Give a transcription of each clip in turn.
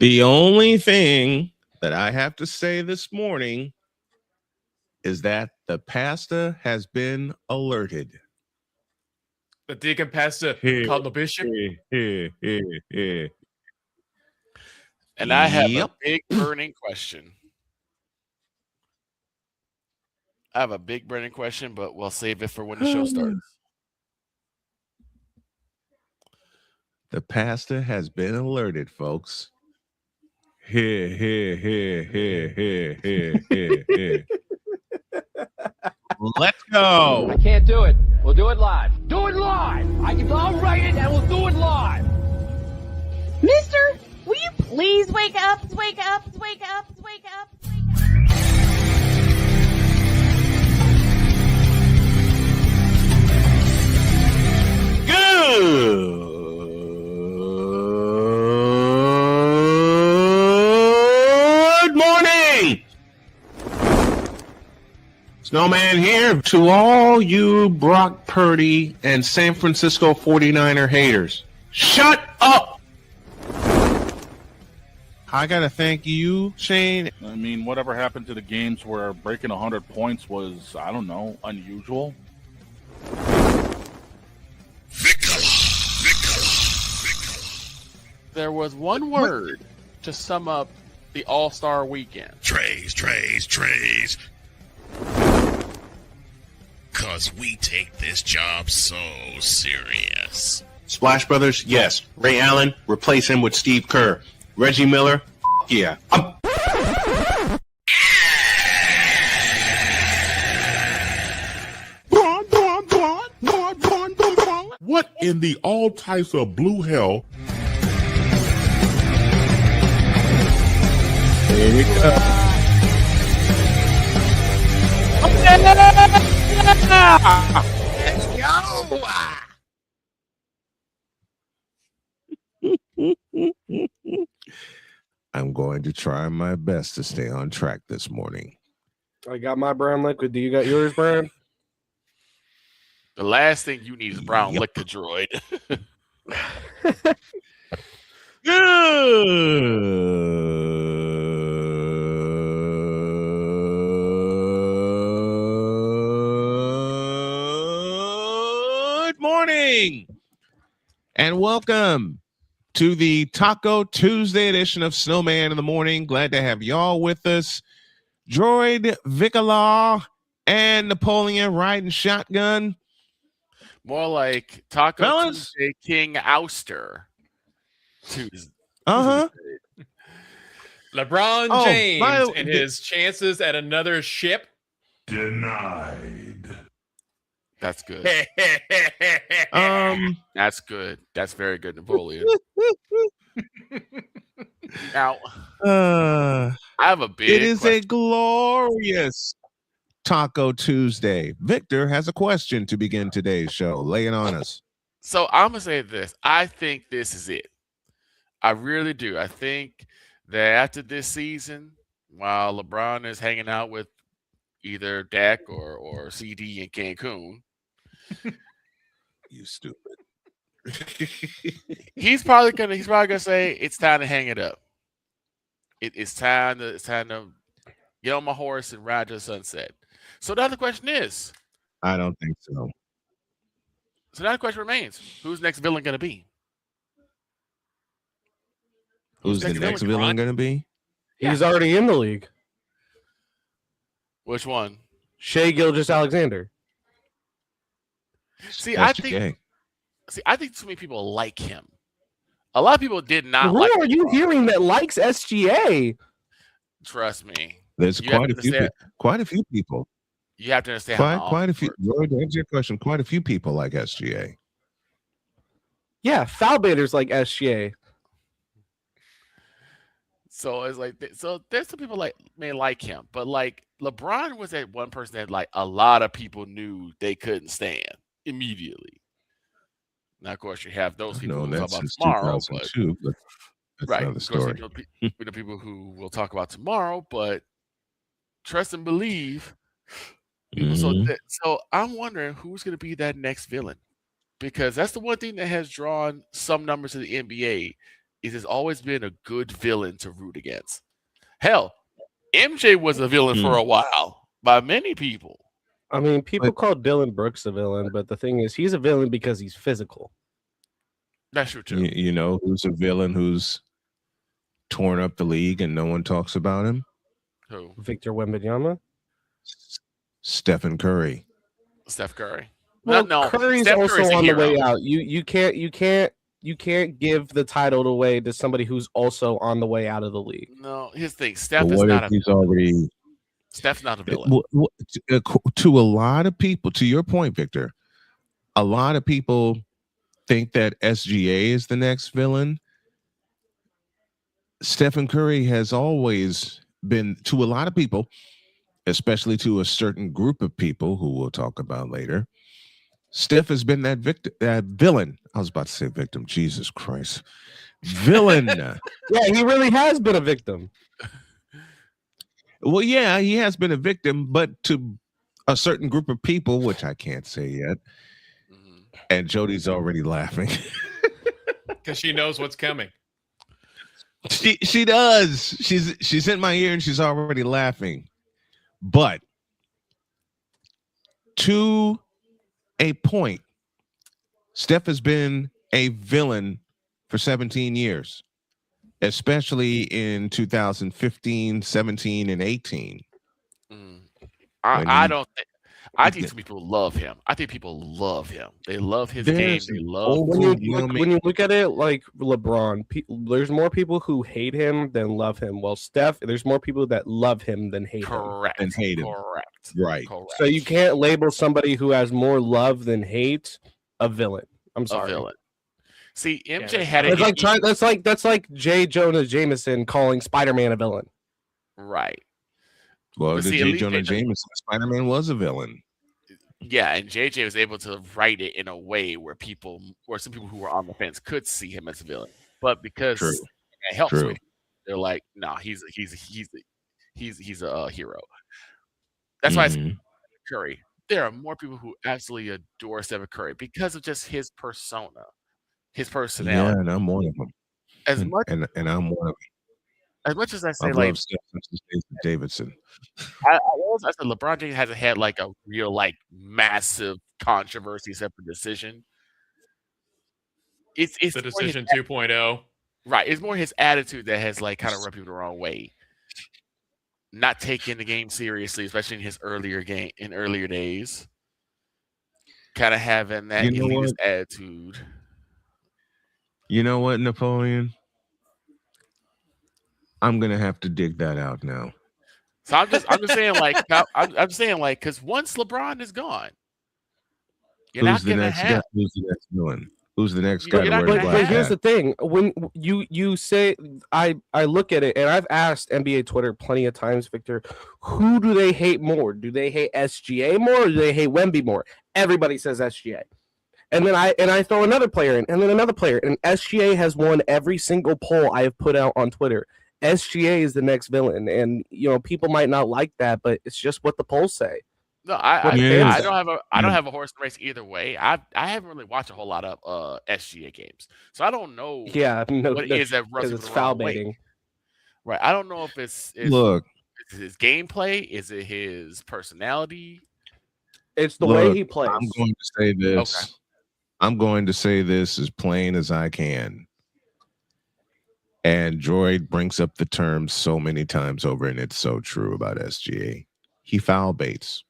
The only thing that I have to say this morning is that the pastor has been alerted. The deacon pastor called the bishop. And I have a big burning question. But we'll save it for when the show starts. The pastor has been alerted, folks. Here. Let's go. I can't do it. We'll do it live. Do it live. I'll write it and we'll do it live. Mister, will you please wake up? Wake up. Wake up. Wake up. Wake up. Good morning. Snowman here to all you Brock Purdy and San Francisco 49er haters. Shut up! I gotta thank you, Shane. I mean, whatever happened to the games where breaking 100 points was, I don't know, unusual? There was one word to sum up the All-Star weekend. Trays. Because we take this job so serious. Splash Brothers, yes. Ray Allen, replace him with Steve Kerr. Reggie Miller, yeah. What in the all types of blue hell? There you go. Let's go! I'm going to try my best to stay on track this morning. I got my brown liquid. Do you got yours, Brian? The last thing you need is brown liquor, droid. Good morning and welcome to the Taco Tuesday edition of Snowman in the Morning. Glad to have y'all with us. Droid, Vicalaw, and Napoleon riding shotgun. More like Taco Tuesday King Ouster Tuesday. LeBron James and his chances at another ship. Denied. That's good. That's good. That's very good, Napoleon. Now, I have a big It is question. a glorious Taco Tuesday. Victor has a question to begin today's show. Lay it on us. So I'm going to say this. I think this is it. I really do. I think that after this season, while LeBron is hanging out with either Dak or CD in Cancun, you stupid. he's probably gonna say it's time to hang it up. It's time to get on my horse and ride to the sunset. So the other question is, I don't think so. So now the question remains: who's next villain going to be? Who's the next villain going to be? He's already in the league. Which one? Shai Gilgeous-Alexander. I think too many people like him. A lot of people did not Who like are you hearing that likes SGA? Trust me. There's quite a few people. You have to understand quite a few. To answer your question, quite a few people like SGA. Yeah, foul baiters like SGA. So it's like, so there's some people may like him, but like LeBron was that one person that like a lot of people knew they couldn't stand immediately. Now, of course, you have those people who talk about tomorrow, but that's right, another story. Of course, the people who will talk about tomorrow, but trust and believe. Mm-hmm. So I'm wondering who's going to be that next villain, because that's the one thing that has drawn some numbers to the NBA. is has always been a good villain to root against. Hell, MJ was a villain for a while by many people. I mean, people call Dylan Brooks a villain, but the thing is, he's a villain because he's physical. That's true too. You know who's a villain who's torn up the league and no one talks about him? Who? Victor Wembanyama? Stephen Curry. Steph Curry. Well, no, Curry's Steph also Curry's a on the hero. way out. You can't give the title away to somebody who's also on the way out of the league. No, here's the thing. Steph But is what not if a he's already Steph's not a villain. to a lot of people, to your point, Victor, a lot of people think that SGA is the next villain. Stephen Curry has always been, to a lot of people, especially to a certain group of people who we'll talk about later, Steph has been that villain. I was about to say victim. Jesus Christ. Villain. Yeah, he really has been a victim. Well, yeah, he has been a victim, but to a certain group of people, which I can't say yet. And Jody's already laughing. Because she knows what's coming. She does. She's in my ear and she's already laughing. But to a point, Steph has been a villain for 17 years, especially in 2015, 17, and 18. I don't think. I think people love him. I think people love him. They love his game. They love when you look at it like LeBron, there's more people who hate him than love him. Well, Steph, there's more people that love him than hate him. Correct. And hate him. Correct. Right. Correct. So you can't label somebody who has more love than hate a villain. I'm sorry. A villain. See, MJ had it. That's like J. Jonah Jameson calling Spider-Man a villain. Right. Well, But the see, J. at least Jonah they- Jameson Spider-Man was a villain. Yeah, and JJ was able to write it in a way where some people who were on the fence could see him as a villain. But because it helps with, they're like, no, he's a hero. That's why I say Curry. There are more people who absolutely adore Stephen Curry because of just his persona, his personality. Yeah, and I'm one of them. As much and I'm one of them. As much as I say, I've like loved Steph since Jason Davidson. I said, LeBron James hasn't had like a real like massive controversy except for decision. It's the decision 2.0. Right. It's more his attitude that has like kind of rubbed people the wrong way. Not taking the game seriously, especially in his earlier days. Kind of having that elitist attitude. You know what, Napoleon? I'm gonna have to dig that out now. So I'm just saying, like, I'm saying, like, because once LeBron is gone, you're not gonna have. Who's the next villain? Who's the next guy? But here's the thing: when you say, I look at it, and I've asked NBA Twitter plenty of times, Victor, who do they hate more? Do they hate SGA more, or do they hate Wemby more? Everybody says SGA. And then I throw another player in, and then another player, and SGA has won every single poll I have put out on Twitter. SGA is the next villain, and people might not like that, but it's just what the polls say. No, I don't have a horse race either way. I haven't really watched a whole lot of SGA games, so I don't know. Yeah, what is that? Because it's foul baiting, right? I don't know if it's look. Is it his gameplay? Is it his personality? It's the way he plays. I'm going to say this. Okay. I'm going to say this as plain as I can. And Droid brings up the term so many times over, and it's so true about SGA. He foul baits.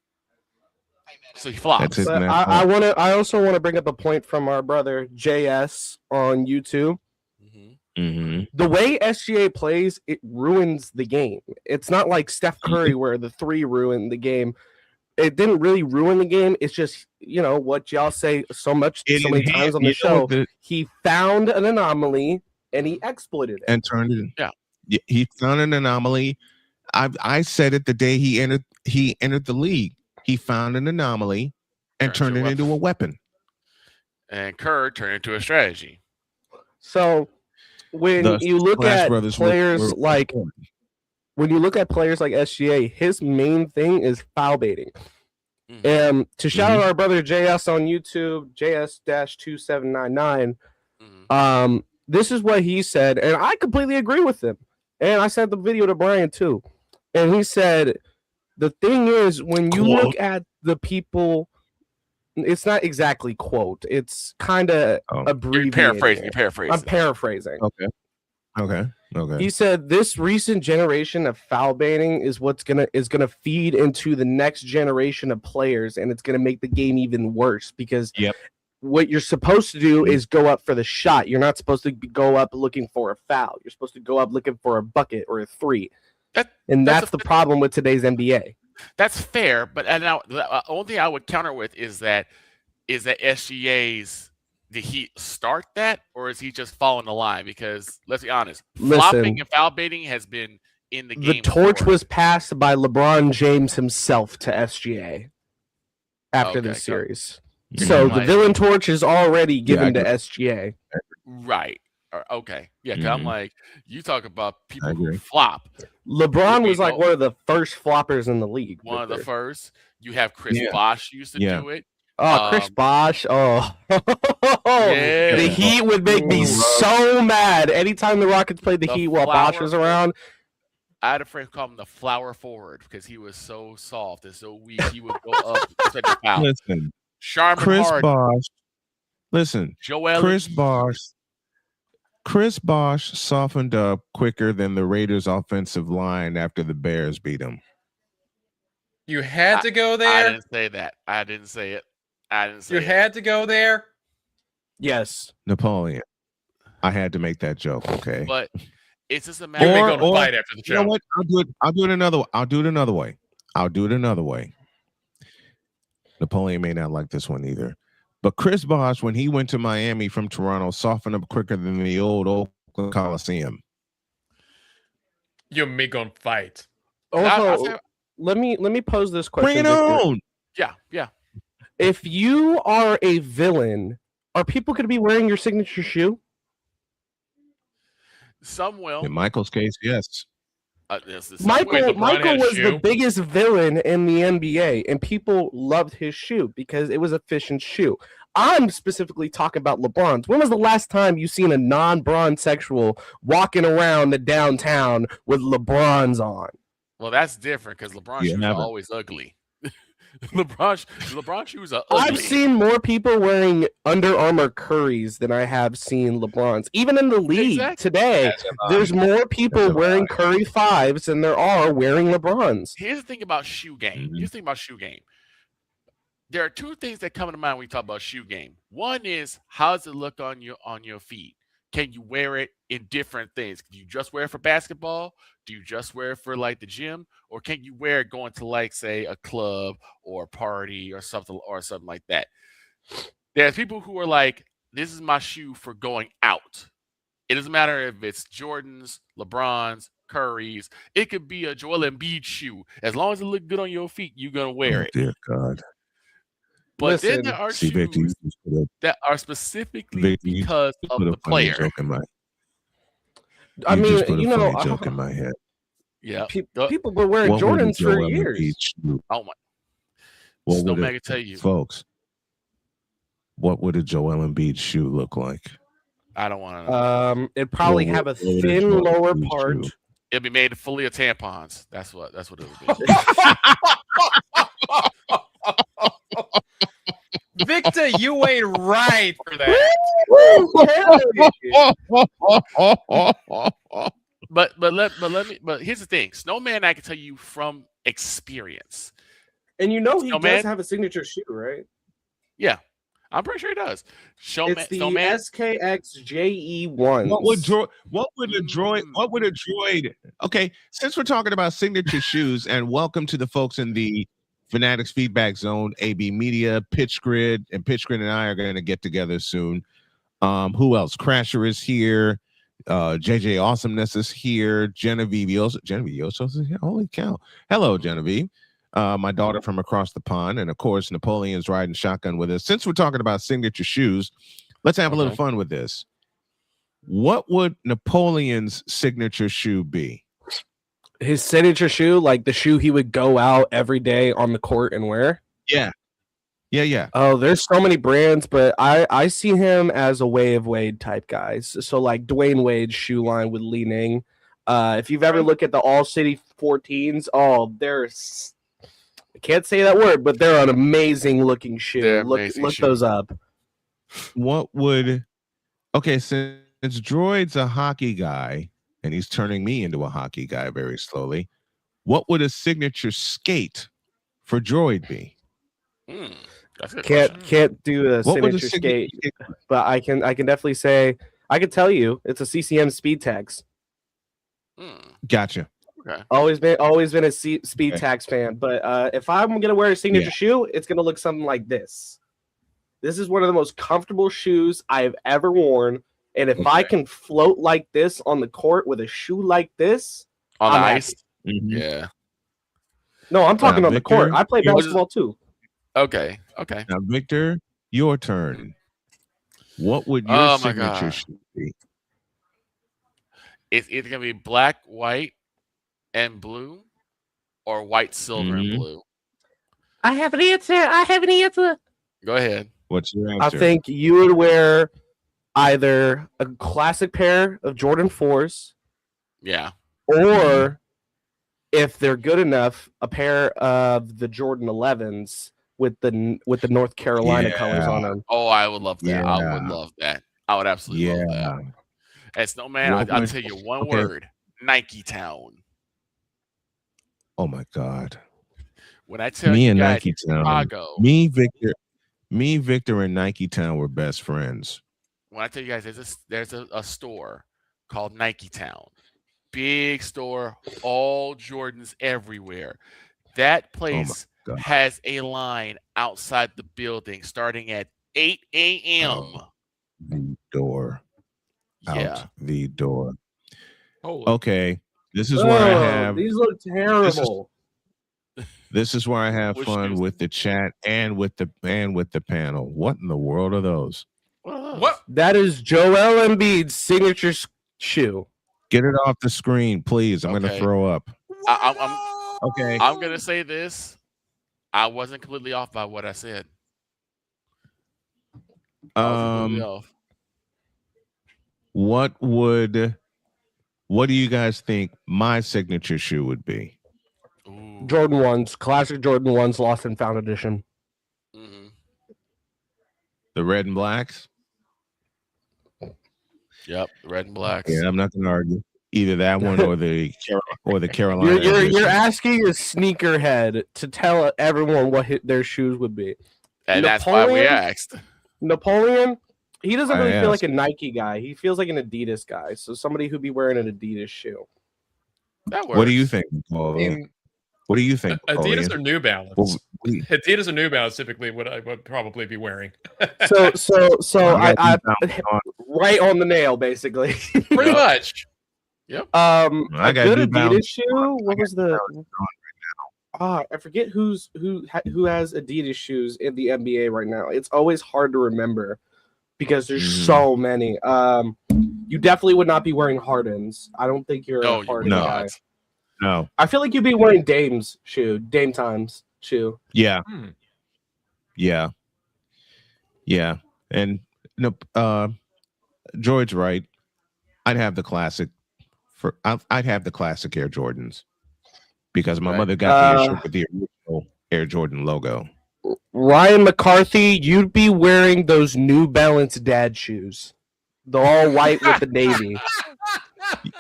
So he flops. I also want to bring up a point from our brother JS on YouTube. Mm-hmm. The way SGA plays, it ruins the game. It's not like Steph Curry where the three ruined the game. It didn't really ruin the game. It's just, what y'all say so many times on the show. He found an anomaly and he exploited it. And turned it. Yeah. He found an anomaly. I said it the day he entered the league. He found an anomaly and turned it into a weapon. And Kerr turned it into a strategy. So when you look at players like SGA, his main thing is foul baiting. And to shout out our brother JS on YouTube, JS-2799, this is what he said, and I completely agree with him. And I sent the video to Brian too. And he said, the thing is, when you look at the people, it's not exactly quote. It's kind of abbreviated. You're paraphrasing. I'm paraphrasing. Okay. He said this recent generation of foul baiting is gonna feed into the next generation of players, and it's gonna make the game even worse because what you're supposed to do is go up for the shot. You're not supposed to go up looking for a foul. You're supposed to go up looking for a bucket or a three. That's the problem with today's NBA. That's fair, but now the only thing I would counter with is that SGA's. Did he start that, or is he just following the line? Because let's be honest, flopping and foul baiting has been in the game. The torch was passed by LeBron James himself to SGA after this series. So the villain torch is already given to SGA. Right. Okay. Yeah, because I'm like, you talk about people who flop. LeBron was like one of the first floppers in the league. One of the first. You have Chris Bosh used to do it. Oh, Chris Bosh. Oh, the Heat would make me so mad anytime the Rockets played the Heat while Bosh was around. I had a friend call him the flower forward because he was so soft and so weak. He would go up and take a foul. Listen, Charmin Chris Harden. Bosh. Listen, Joel Chris Bosh softened up quicker than the Raiders' offensive line after the Bears beat him. You had to go there? I didn't say that. I didn't say it. You had to go there? Yes. Napoleon. I had to make that joke, okay? But it's just a matter of going to fight after the show. You know what? I'll do it another way. Napoleon may not like this one either. But Chris Bosh, when he went to Miami from Toronto, softened up quicker than the old Oakland Coliseum. You and me gonna fight. Also, let me pose this question. Bring it on. Yeah. If you are a villain, are people going to be wearing your signature shoe? Some will. In Michael's case, yes. Michael was the biggest villain in the NBA, and people loved his shoe because it was a efficient shoe. I'm specifically talking about LeBron's. When was the last time you seen a non-Bron sexual walking around the downtown with LeBron's on? Well, that's different because LeBron's shoes are always ugly. LeBron shoes are ugly. I've seen more people wearing Under Armour Currys than I have seen LeBron's. Even in the league today, there's more people wearing Curry 5s than there are wearing LeBron's. Here's the thing about shoe game. There are two things that come to mind when we talk about shoe game. One is, how does it look on your feet? Can you wear it in different things? Do you just wear it for basketball? Do you just wear it for like the gym? Or can you wear it going to like, say, a club or a party or something like that? There's people who are like, this is my shoe for going out. It doesn't matter if it's Jordan's, LeBron's, Curry's. It could be a Joel Embiid shoe. As long as it looks good on your feet, you're going to wear it. Dear God. But then there are shoes that are specifically because of the player. I mean, you know, joke in my head. Yeah, people were wearing Jordans for years. Oh my! Snowman can tell you, folks. What would a Joel Embiid shoe look like? I don't want to know. It'd probably have a thin lower part. It'd be made fully of tampons. That's what it would be. Victor, you ain't right for that. But here's the thing. Snowman, I can tell you from experience. And you know he does have a signature shoe, right? Yeah. I'm pretty sure he does. It's the SKXJE1. What would a droid? Okay, since we're talking about signature shoes, and welcome to the folks in the Fanatics Feedback Zone, AB Media, Pitch Grid and I are going to get together soon. Who else? Crasher is here. JJ Awesomeness is here. Genevieve Yosos is here. Holy cow. Hello, Genevieve. My daughter from across the pond. And of course, Napoleon's riding shotgun with us. Since we're talking about signature shoes, let's have a little fun with this. What would Napoleon's signature shoe be? His signature shoe, like the shoe he would go out every day on the court and wear? Yeah. Yeah. Oh, there's so many brands, but I see him as a Way of Wade type guys. So like Dwayne Wade's shoe line with Li Ning. If you've ever looked at the All City 14s, I can't say that word, but they're an amazing looking shoe. Look those up. Since Droid's a hockey guy and he's turning me into a hockey guy very slowly, what would a signature skate for Droid be? That's a good Can't do a signature skate, but I can definitely say I can tell you it's a CCM Speed Tags. Gotcha. Okay. Always been a Speed Tags fan, but if I'm gonna wear a signature shoe, it's gonna look something like this. This is one of the most comfortable shoes I've ever worn, and if I can float like this on the court with a shoe like this on ice, yeah. No, I'm talking on the court. I play basketball too. Okay. Now, Victor, your turn. What would your signature shoe be? It's either gonna be black, white, and blue, or white, silver, and blue. I have an answer. Go ahead. What's your answer? I think you would wear either a classic pair of Jordan 4s. Yeah. Or if they're good enough, a pair of the Jordan 11s with the North Carolina colors on them. Oh, I would love that. Yeah. I would love that. I would absolutely love that. And Snowman, I'll tell you one word: Nike Town. Oh my God! When I tell me you and guys, Nike Town, Chicago, me, Victor, and Nike Town were best friends. When I tell you guys, there's a store called Nike Town. Big store, all Jordans everywhere. That place has a line outside the building starting at 8 a.m. The door. Out the door. Holy. Okay. This is where I have these look terrible. This is where I have fun with the chat and with the panel. What in the world are those? What? That is Joel Embiid's signature shoe. Get it off the screen, please. I'm going to throw up. Okay. I'm going to say this. I wasn't completely off by what I said. What do you guys think my signature shoe would be? Ooh. Jordan 1s, classic Jordan 1s, lost and found edition. Mm-hmm. The red and blacks? Yep, red and blacks. Yeah, I'm not going to argue. Either that one or the Carolina. You're asking a sneakerhead to tell everyone what their shoes would be. And that's why we asked. Napoleon, he doesn't really feel like a Nike guy. He feels like an Adidas guy. So somebody who'd be wearing an Adidas shoe. That works. What do you think, Paul? What do you think? Adidas or New Balance? Adidas or New Balance typically what I would probably be wearing. so I right on the nail, basically. Pretty much. Yep. I a got good New Adidas Balance. shoe. What was the? I forget who has Adidas shoes in the NBA right now. It's always hard to remember because there's so many. You definitely would not be wearing Hardens. I don't think you're a Harden guy. No. I feel like you'd be wearing Dame Time's shoe. Yeah. Yeah. And George's right. I'd have the classic I'd have the classic Air Jordans because my mother got me a shirt with the original Air Jordan logo. Ryan McCarthy, you'd be wearing those New Balance dad shoes. The all white with the navy.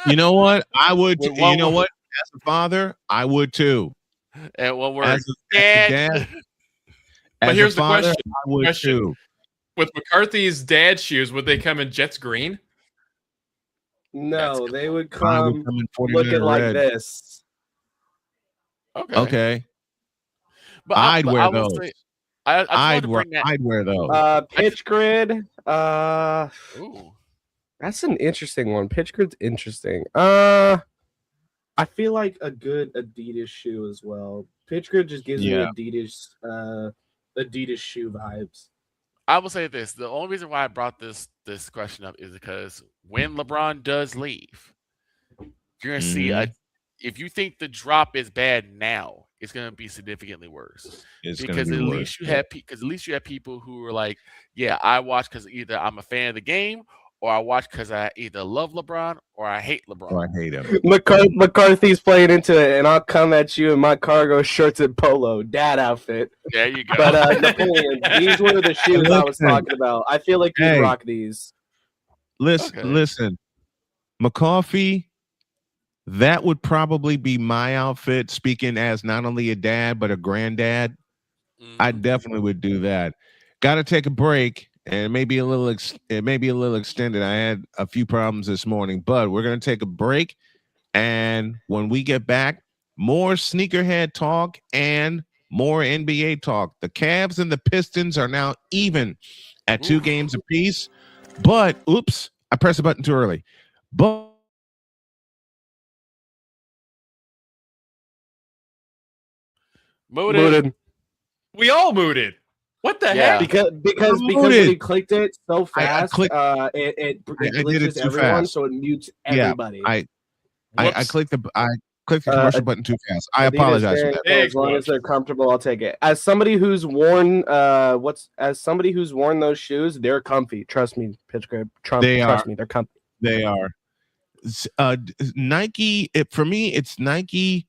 You know what? I would. You know what? As a father, I would too. And what we're as a dad. But here's the question. I would too. With McCarthy's dad shoes, would they come in Jets green? No, they would come looking like this. Okay. But I'd wear those. I'd wear those. Pitch grid. Ooh. That's an interesting one. Pitch grid's interesting. I feel like a good Adidas shoe as well. Pitch grid just gives me Adidas shoe vibes. I will say this: the only reason why I brought this question up is because when LeBron does leave, you're gonna see if you think the drop is bad now, it's going to be significantly worse. It's because gonna at be least worse. you have people who are like, yeah, I watch because either I'm a fan of the game or I watch because I either love LeBron or I hate LeBron. Oh, I hate him. McCarthy's playing into it, and I'll come at you in my cargo shorts and polo, dad outfit. There you go. But Napoleon, these were the shoes I was talking about. I feel like you rock these. Listen, McCarthy, that would probably be my outfit. Speaking as not only a dad but a granddad, I definitely would do that. Got to take a break. And it may be a little extended. I had a few problems this morning, but we're going to take a break. And when we get back, more sneakerhead talk and more NBA talk. The Cavs and the Pistons are now even at 2 games apiece. But, oops, I pressed the button too early. But Mooted. We all mooted. What the heck? Because when you clicked it so fast, it glitches everyone, so it mutes everybody. I clicked the commercial button too fast. I apologize for that. As long as they're comfortable, I'll take it. As somebody who's worn those shoes, they're comfy. Trust me, Pitch Grip. Trust me, they're comfy. They are. Nike. For me, it's Nike,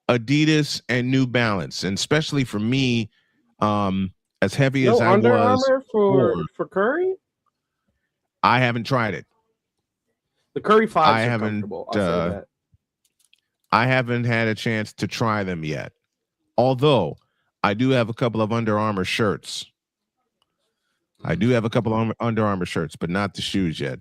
Adidas, and New Balance, and especially for me, as heavy as I Under was Armour for Curry. I haven't tried it. The Curry 5s I are haven't. comfortable. I'll say that. I haven't had a chance to try them yet. Although I do have a couple of Under Armour shirts. But not the shoes yet.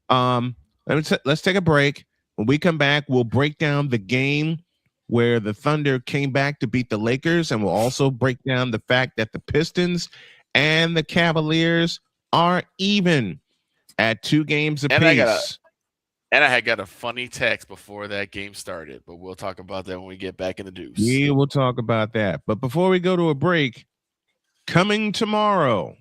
Let's take a break. When we come back, we'll break down the game where the Thunder came back to beat the Lakers, and we'll also break down the fact that the Pistons and the Cavaliers are even at 2 games apiece. And I had got a funny text before that game started, but we'll talk about that when we get back in the deuce. We will talk about that. But before we go to a break, coming tomorrow.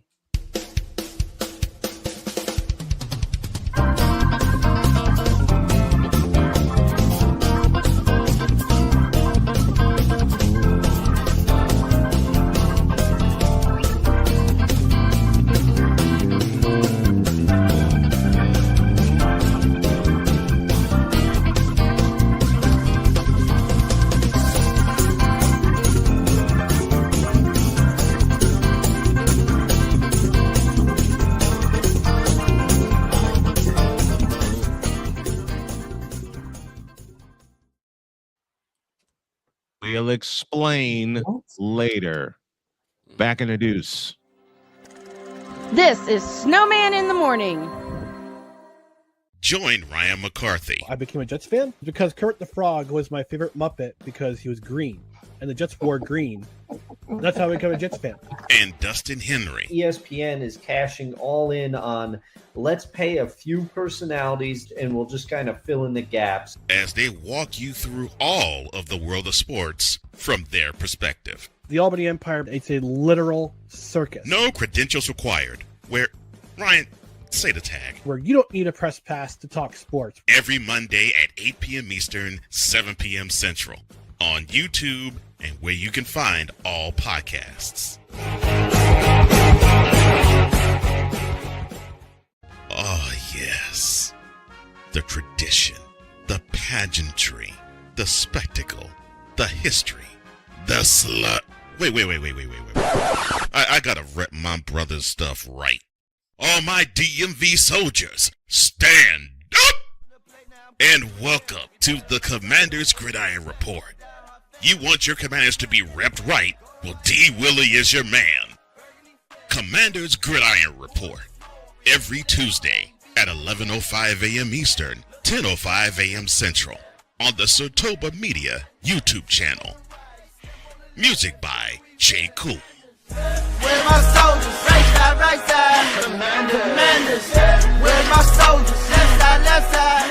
We'll explain later. Back in the deuce. This is Snowman in the Morning. Join Ryan McCarthy. I became a Jets fan because Kermit the Frog was my favorite Muppet because he was green, and the Jets wore green. That's how I became a Jets fan. And Dustin Henry. ESPN is cashing all in on let's pay a few personalities and we'll just kind of fill in the gaps. As they walk you through all of the world of sports from their perspective. The Albany Empire, it's a literal circus. No credentials required. Where, Ryan, say the tag. Where you don't need a press pass to talk sports. Every Monday at 8 p.m. Eastern, 7 p.m. Central. On YouTube and where you can find all podcasts. Oh, yes. The tradition, the pageantry, the spectacle, the history, the slut. Wait. I gotta rep my brother's stuff right. All my DMV soldiers, stand up! And welcome to the Commander's Gridiron Report. You want your Commanders to be repped right? Well, D. Willie is your man. Commander's Gridiron Report. Every Tuesday at 11:05 a.m. Eastern, 10:05 a.m. Central. On the Sotoba Media YouTube channel. Music by J. Cool. Where's my soldiers? Right side. Commanders. Where's my soldiers? Left side.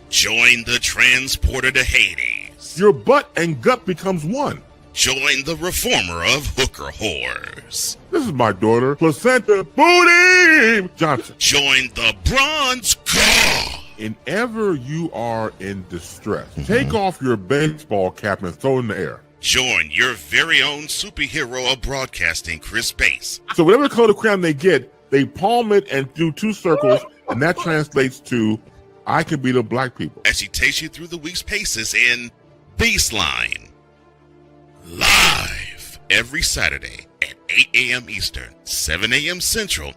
Join the transporter to Hades. Your butt and gut becomes one. Join the reformer of hooker whores. This is my daughter, Placenta Booty Johnson. Join the bronze god. whenever you are in distress, take off your baseball cap and throw it in the air. Join your very own superhero of broadcasting, Chris Bass. So whatever color crayon they get, they palm it and do 2 circles, and that translates to, I can be the black people. As she takes you through the week's paces in Baseline. Live every Saturday at 8 a.m. Eastern, 7 a.m. Central,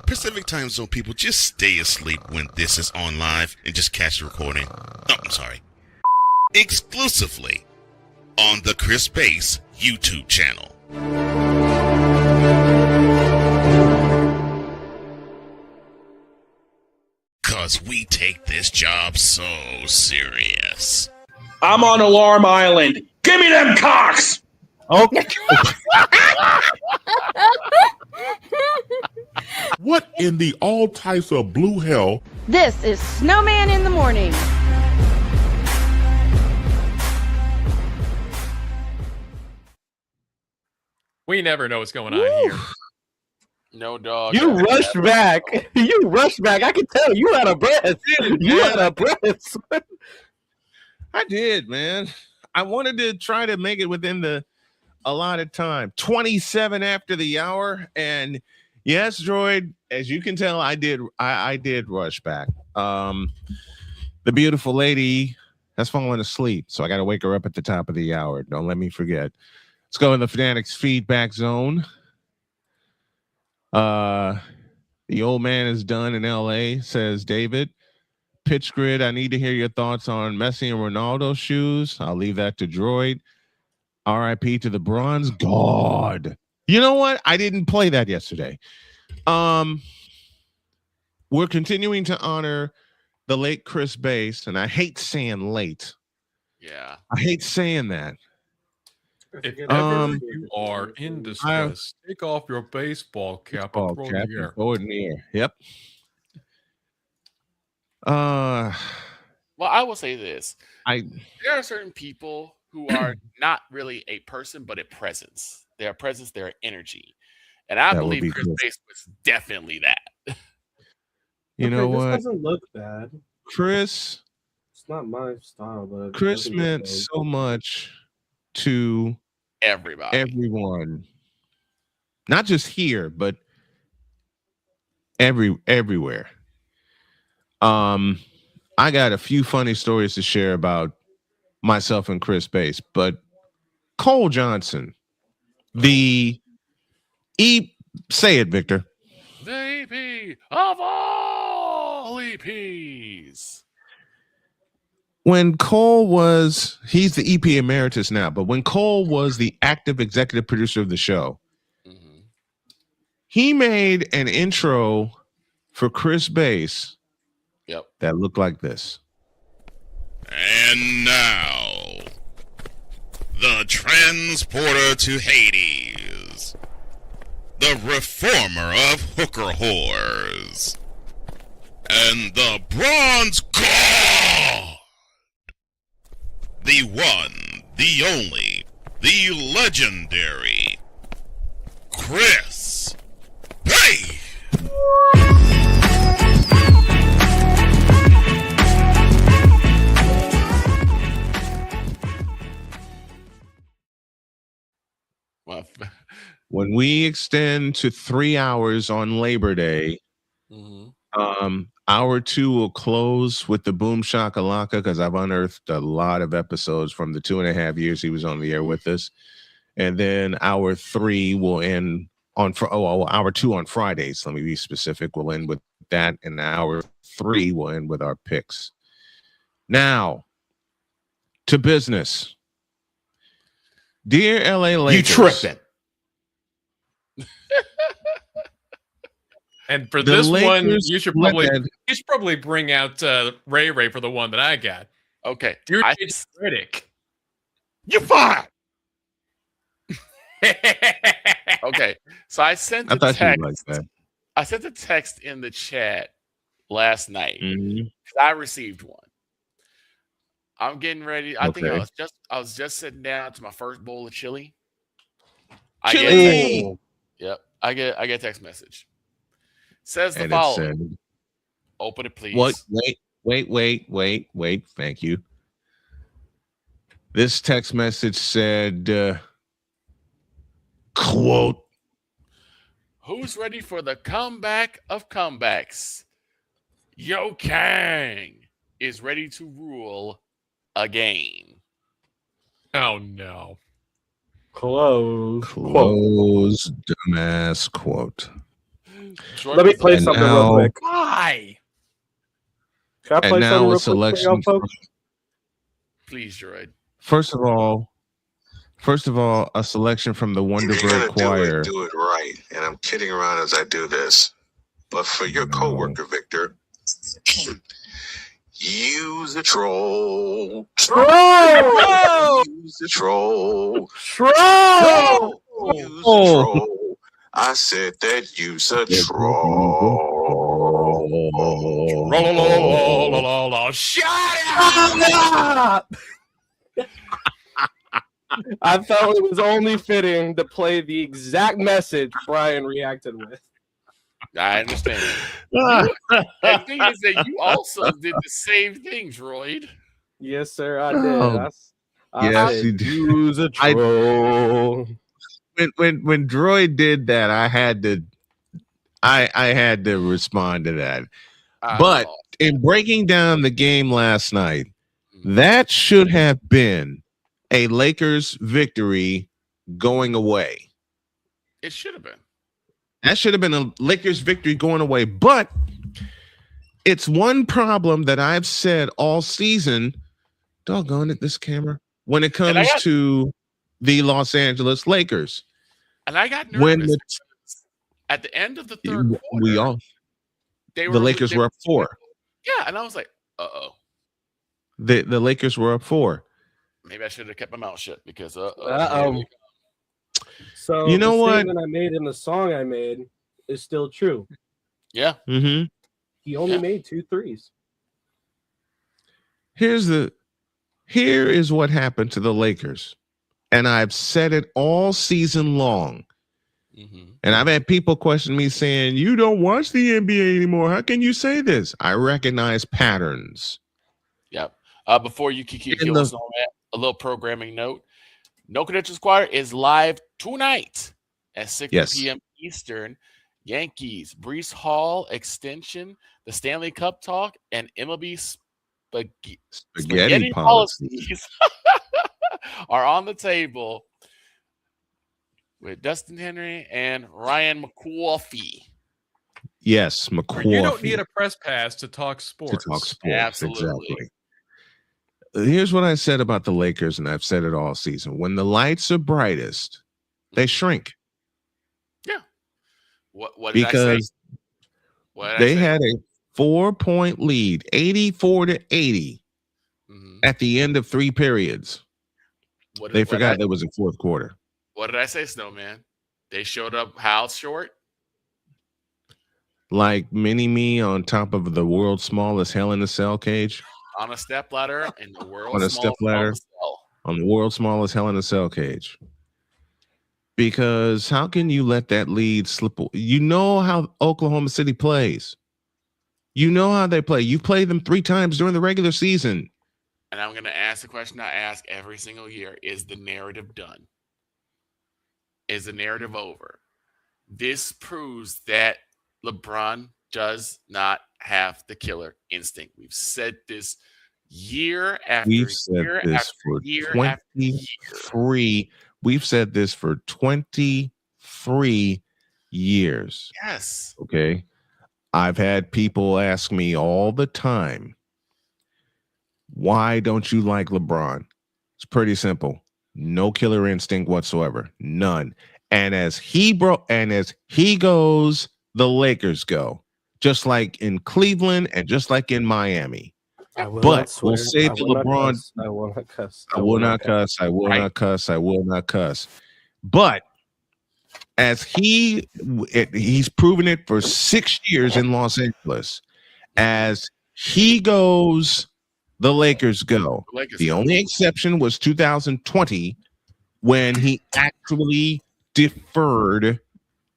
Pacific time zone people, just stay asleep when this is on live and just catch the recording. Oh, I'm sorry. Exclusively on the Chris Bass YouTube channel. Cause we take this job so serious. I'm on Alarm Island. Give me them cocks! Okay. What in the all types of blue hell? This is Snowman in the morning. We never know what's going on here. No, dog. You rushed back. You rushed back. I can tell you out of breath. You out of breath. I did, man. I wanted to try to make it within the allotted time. 27 after the hour. And yes, Droid, as you can tell, I did rush back. The beautiful lady has fallen asleep, so I got to wake her up at the top of the hour. Don't let me forget. Let's go in the Fanatics feedback zone. The old man is done in LA, says David. Pitch grid, I need to hear your thoughts on Messi and Ronaldo's shoes. I'll leave that to Droid. RIP to the bronze god. You know what? I didn't play that yesterday. We're continuing to honor the late Chris Bass, and I hate saying late. Yeah. I hate saying that. If ever you are in distress, take off your baseball cap and throw it in the air. Throw it in the air. Yep. Well, I will say this. There are certain people who are not really a person, but a presence. Their presence, their energy. And I believe Chris Bass was definitely that. You know what? This doesn't look bad. Chris. It's not my style, but Chris meant so much to everyone. Not just here, but everywhere. I got a few funny stories to share about myself and Chris Bass, but Cole Johnson, say it, Victor. The EP of all EPs. When Cole he's the EP emeritus now, but when Cole was the active executive producer of the show, he made an intro for Chris Bass that looked like this. And now, the transporter to Hades, the reformer of hooker whores, and the bronze god, the one, the only, the legendary Chris Bass. When we extend to 3 hours on Labor Day, hour 2 will close with the Boom Shakalaka because I've unearthed a lot of episodes from the 2.5 years he was on the air with us. And then hour 3 will end on hour 2 on Fridays. Let me be specific. We'll end with that. And hour 3 will end with our picks. Now, to business. Dear LA Lakers. You tripping. And for this one, you should probably bring out Ray for the one that I got. Okay. You're critic. You fired. Okay. So I sent the text. I sent the text in the chat last night. I received one. I'm getting ready. I think I was just sitting down to my first bowl of chili. Chili. Yep. I get a text message. Says the following. Open it, please. What? Wait. Thank you. This text message said, quote, "Who's ready for the comeback of comebacks? Yo Kang is ready to rule again." Oh no. Close. Dumbass quote. Let me play something real quick. Why? Can I play something real quick for selection y'all folks? Please, Droid. First of all, a selection from the Wonderbird Choir. Do it right. And I'm kidding around as I do this. But for your coworker, Victor, use the troll. Use the troll. Use the troll. I said that use a troll. Shut up! I felt it was only fitting to play the exact message Brian reacted with. I understand. The thing is that you also did the same thing, Droid. Yes, sir, I did. Yes, you did. Use a troll. When Droid did that, I had to respond to that. But in breaking down the game last night, that should have been a Lakers victory going away. It should have been. That should have been a Lakers victory going away. But it's one problem that I've said all season. Doggone it, this camera. When it comes to the Los Angeles Lakers. And I got nervous at the end of the third quarter. The Lakers were up 4. Yeah, and I was like, uh-oh. The Lakers were up 4. Maybe I should have kept my mouth shut because So you know the what statement I made in the song I made is still true. Yeah. Mm-hmm. He only made 2 threes. Here is what happened to the Lakers. And I've said it all season long. Mm-hmm. And I've had people question me saying, you don't watch the NBA anymore. How can you say this? I recognize patterns. Yep. Before you keep killing Snowman, a little programming note. No Credentials Choir is live tonight at 6 p.m. Eastern. Yankees, Brees Hall extension, the Stanley Cup talk, and MLB spaghetti policies are on the table with Dustin Henry and Ryan McCorfey. Yes, McCorfey. You don't need a press pass to talk sports. Absolutely. Exactly. Here's what I said about the Lakers, and I've said it all season. When the lights are brightest, they shrink. Yeah. What did I say? They had a 4-point lead, 84-80, at the end of 3 periods. They forgot there was a fourth quarter. What did I say, Snowman? They showed up how short? Like mini-me on top of the world's smallest Hell in a Cell cage. On a stepladder in the world's On a stepladder on the world's smallest Hell in a Cell cage. Because how can you let that lead slip? You know how Oklahoma City plays. You know how they play. You played them 3 times during the regular season. And I'm going to ask the question I ask every single year. Is the narrative done? Is the narrative over? This proves that LeBron does not have the killer instinct. We've said this year after year after year after year. We've said this for 23 years. Yes. Okay. I've had people ask me all the time, why don't you like LeBron? It's pretty simple. No killer instinct whatsoever. None. And as he goes, the Lakers go. Just like in Cleveland and just like in Miami. But we'll say to LeBron, I will not cuss. I will not cuss. I will not cuss. I will not cuss. But as he's proven it for 6 years in Los Angeles, as he goes, the Lakers go. The only exception was 2020 when he actually deferred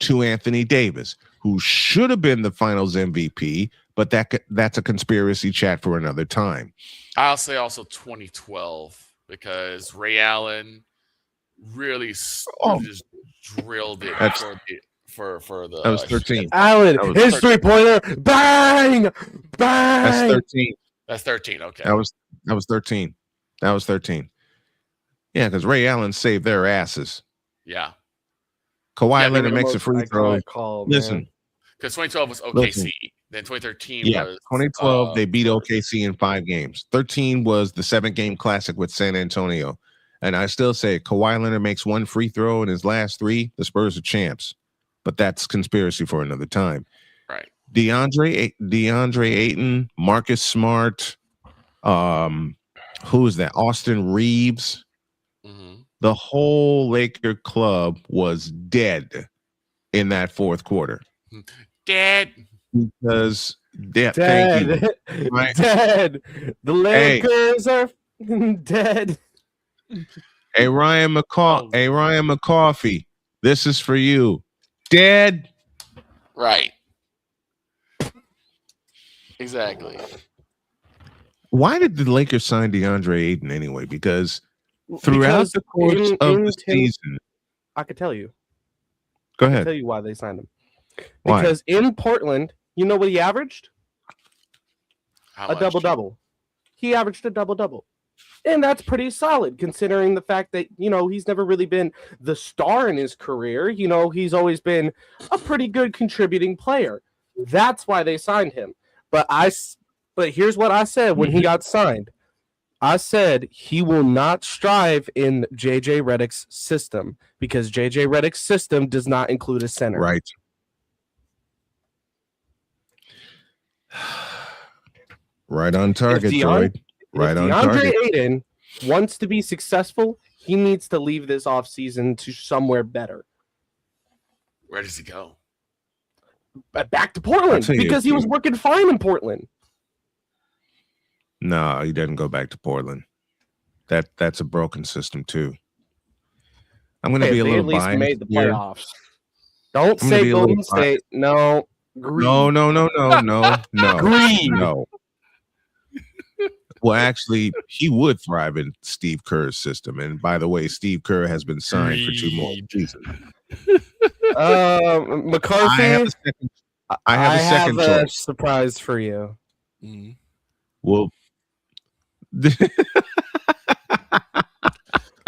to Anthony Davis, who should have been the Finals MVP, but that's a conspiracy chat for another time. I'll say also 2012 because Ray Allen really just drilled it for the. That was 13. Allen, his 3-pointer, bang, bang. That's 13. That's 13. Okay. That was 13. That was 13. Yeah, because Ray Allen saved their asses. Yeah. Kawhi Leonard makes a free throw. Listen, because 2012 was OKC. Listen. Then 2013 was 2012. They beat OKC in 5 games. 13 was the 7-game classic with San Antonio. And I still say Kawhi Leonard makes 1 free throw in his last 3. The Spurs are champs. But that's conspiracy for another time. Right. DeAndre Ayton, Marcus Smart, who is that? Austin Reeves. Mm-hmm. The whole Laker club was dead in that fourth quarter. Dead. Because dead. Thank you. Right? Dead. The Lakers are dead. Hey Ryan McCoffey, this is for you. Dead. Right. Exactly. Why did the Lakers sign DeAndre Ayton anyway? Because throughout the course of the season, I could tell you. Go I ahead. can tell you why they signed him. Why? Because in Portland, you know what he averaged? How a double-double. He averaged a double-double. And that's pretty solid considering the fact that, he's never really been the star in his career. He's always been a pretty good contributing player. That's why they signed him. But here's what I said when he got signed. I said he will not strive in JJ Redick's system because JJ Redick's system does not include a center. Right. Right on target, Droid. Right on target. DeAndre Ayton wants to be successful, he needs to leave this offseason to somewhere better. Where does he go? Back to Portland because he was working fine in Portland. No, he doesn't go back to Portland. That's a broken system too. I'm going to be a little biased. They at least made the playoffs. Don't say Golden State. No. Green. No. Green. No. Well, actually, he would thrive in Steve Kerr's system. And by the way, Steve Kerr has been signed for 2 more seasons. McCarthy. I have a second choice. Surprise for you. Mm-hmm. Well,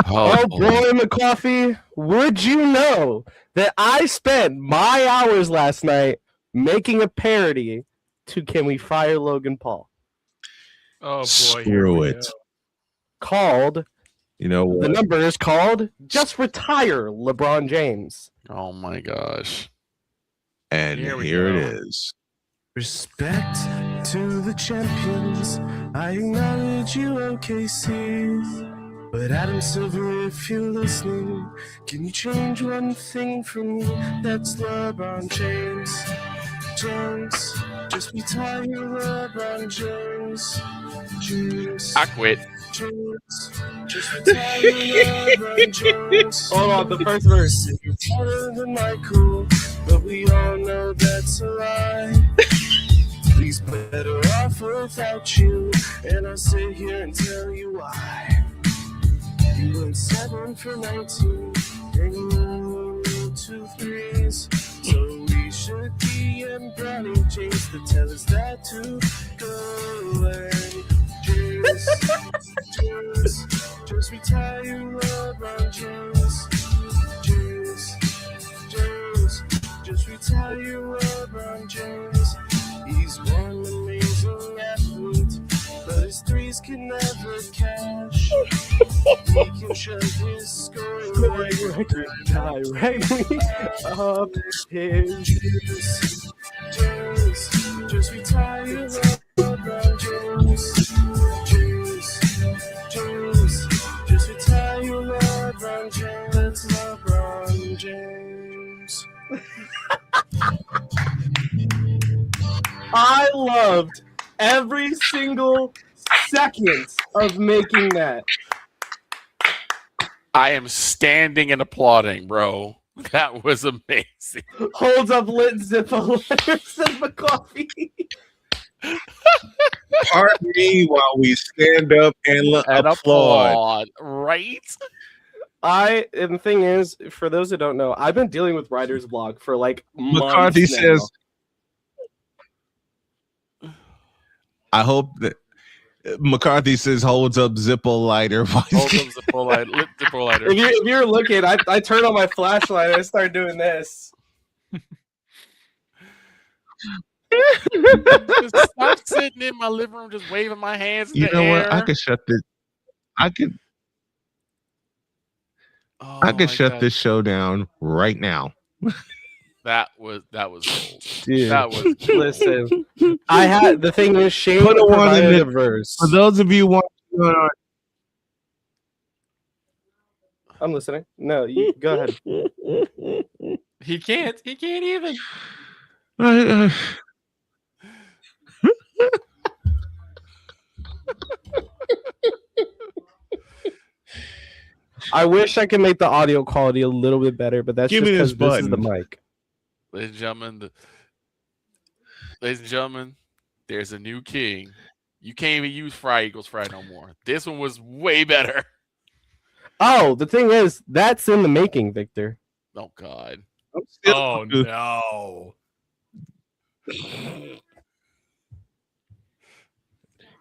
oh boy, McCarthy, would you know that I spent my hours last night making a parody to Can We Fire Logan Paul? Oh boy, screw it. Called, you know what? The number is called Just Retire LeBron James. Oh my gosh. And here it is. Respect to the champions. I acknowledge you, OKC. But Adam Silver, if you're listening, can you change one thing for me? That's LeBron James. Just retire LeBron James. I quit. Just retire LeBron James. Hold on, the first verse. You're better than Michael, but we all know that's a lie. He's better off without you, and I'll sit here and tell you why. You went 7 for 19, and you only made 2 threes. So we should be in Brownie James to tell us that to go away. Just retire LeBron James. Just retire LeBron James. He's one amazing athlete, but his threes can never cash. He can shove his scoring record directly up his. Just retire LeBron James. Just retire LeBron James. LeBron James. I loved every single second of making that. I am standing and applauding, bro. That was amazing. Holds up lit Zippo letters of the coffee. Pardon me while we stand up and applaud. Right? And the thing is, for those who don't know, I've been dealing with writer's block for like McCarthy months says, now. I hope that McCarthy says holds up Zippo lighter. Holds up Zippo lighter. Lit Zippo lighter. If you're looking, I turn on my flashlight and I start doing this. Just stop sitting in my living room just waving my hands in You the know air. what? I could shut this. I could shut this show down right now. That was gold. Dude, That was listen. I had the thing is Shane Put a one in provided the a verse. For those of you watching on, I'm listening. No, you go ahead. He can't. He can't even. I wish I could make the audio quality a little bit better, but that's Give just me this because this is the button. mic. Ladies and gentlemen, there's a new king. You can't even use Fry Eagles Fry no more. This one was way better. Oh, the thing is, that's in the making, Victor. Oh God. Oh no.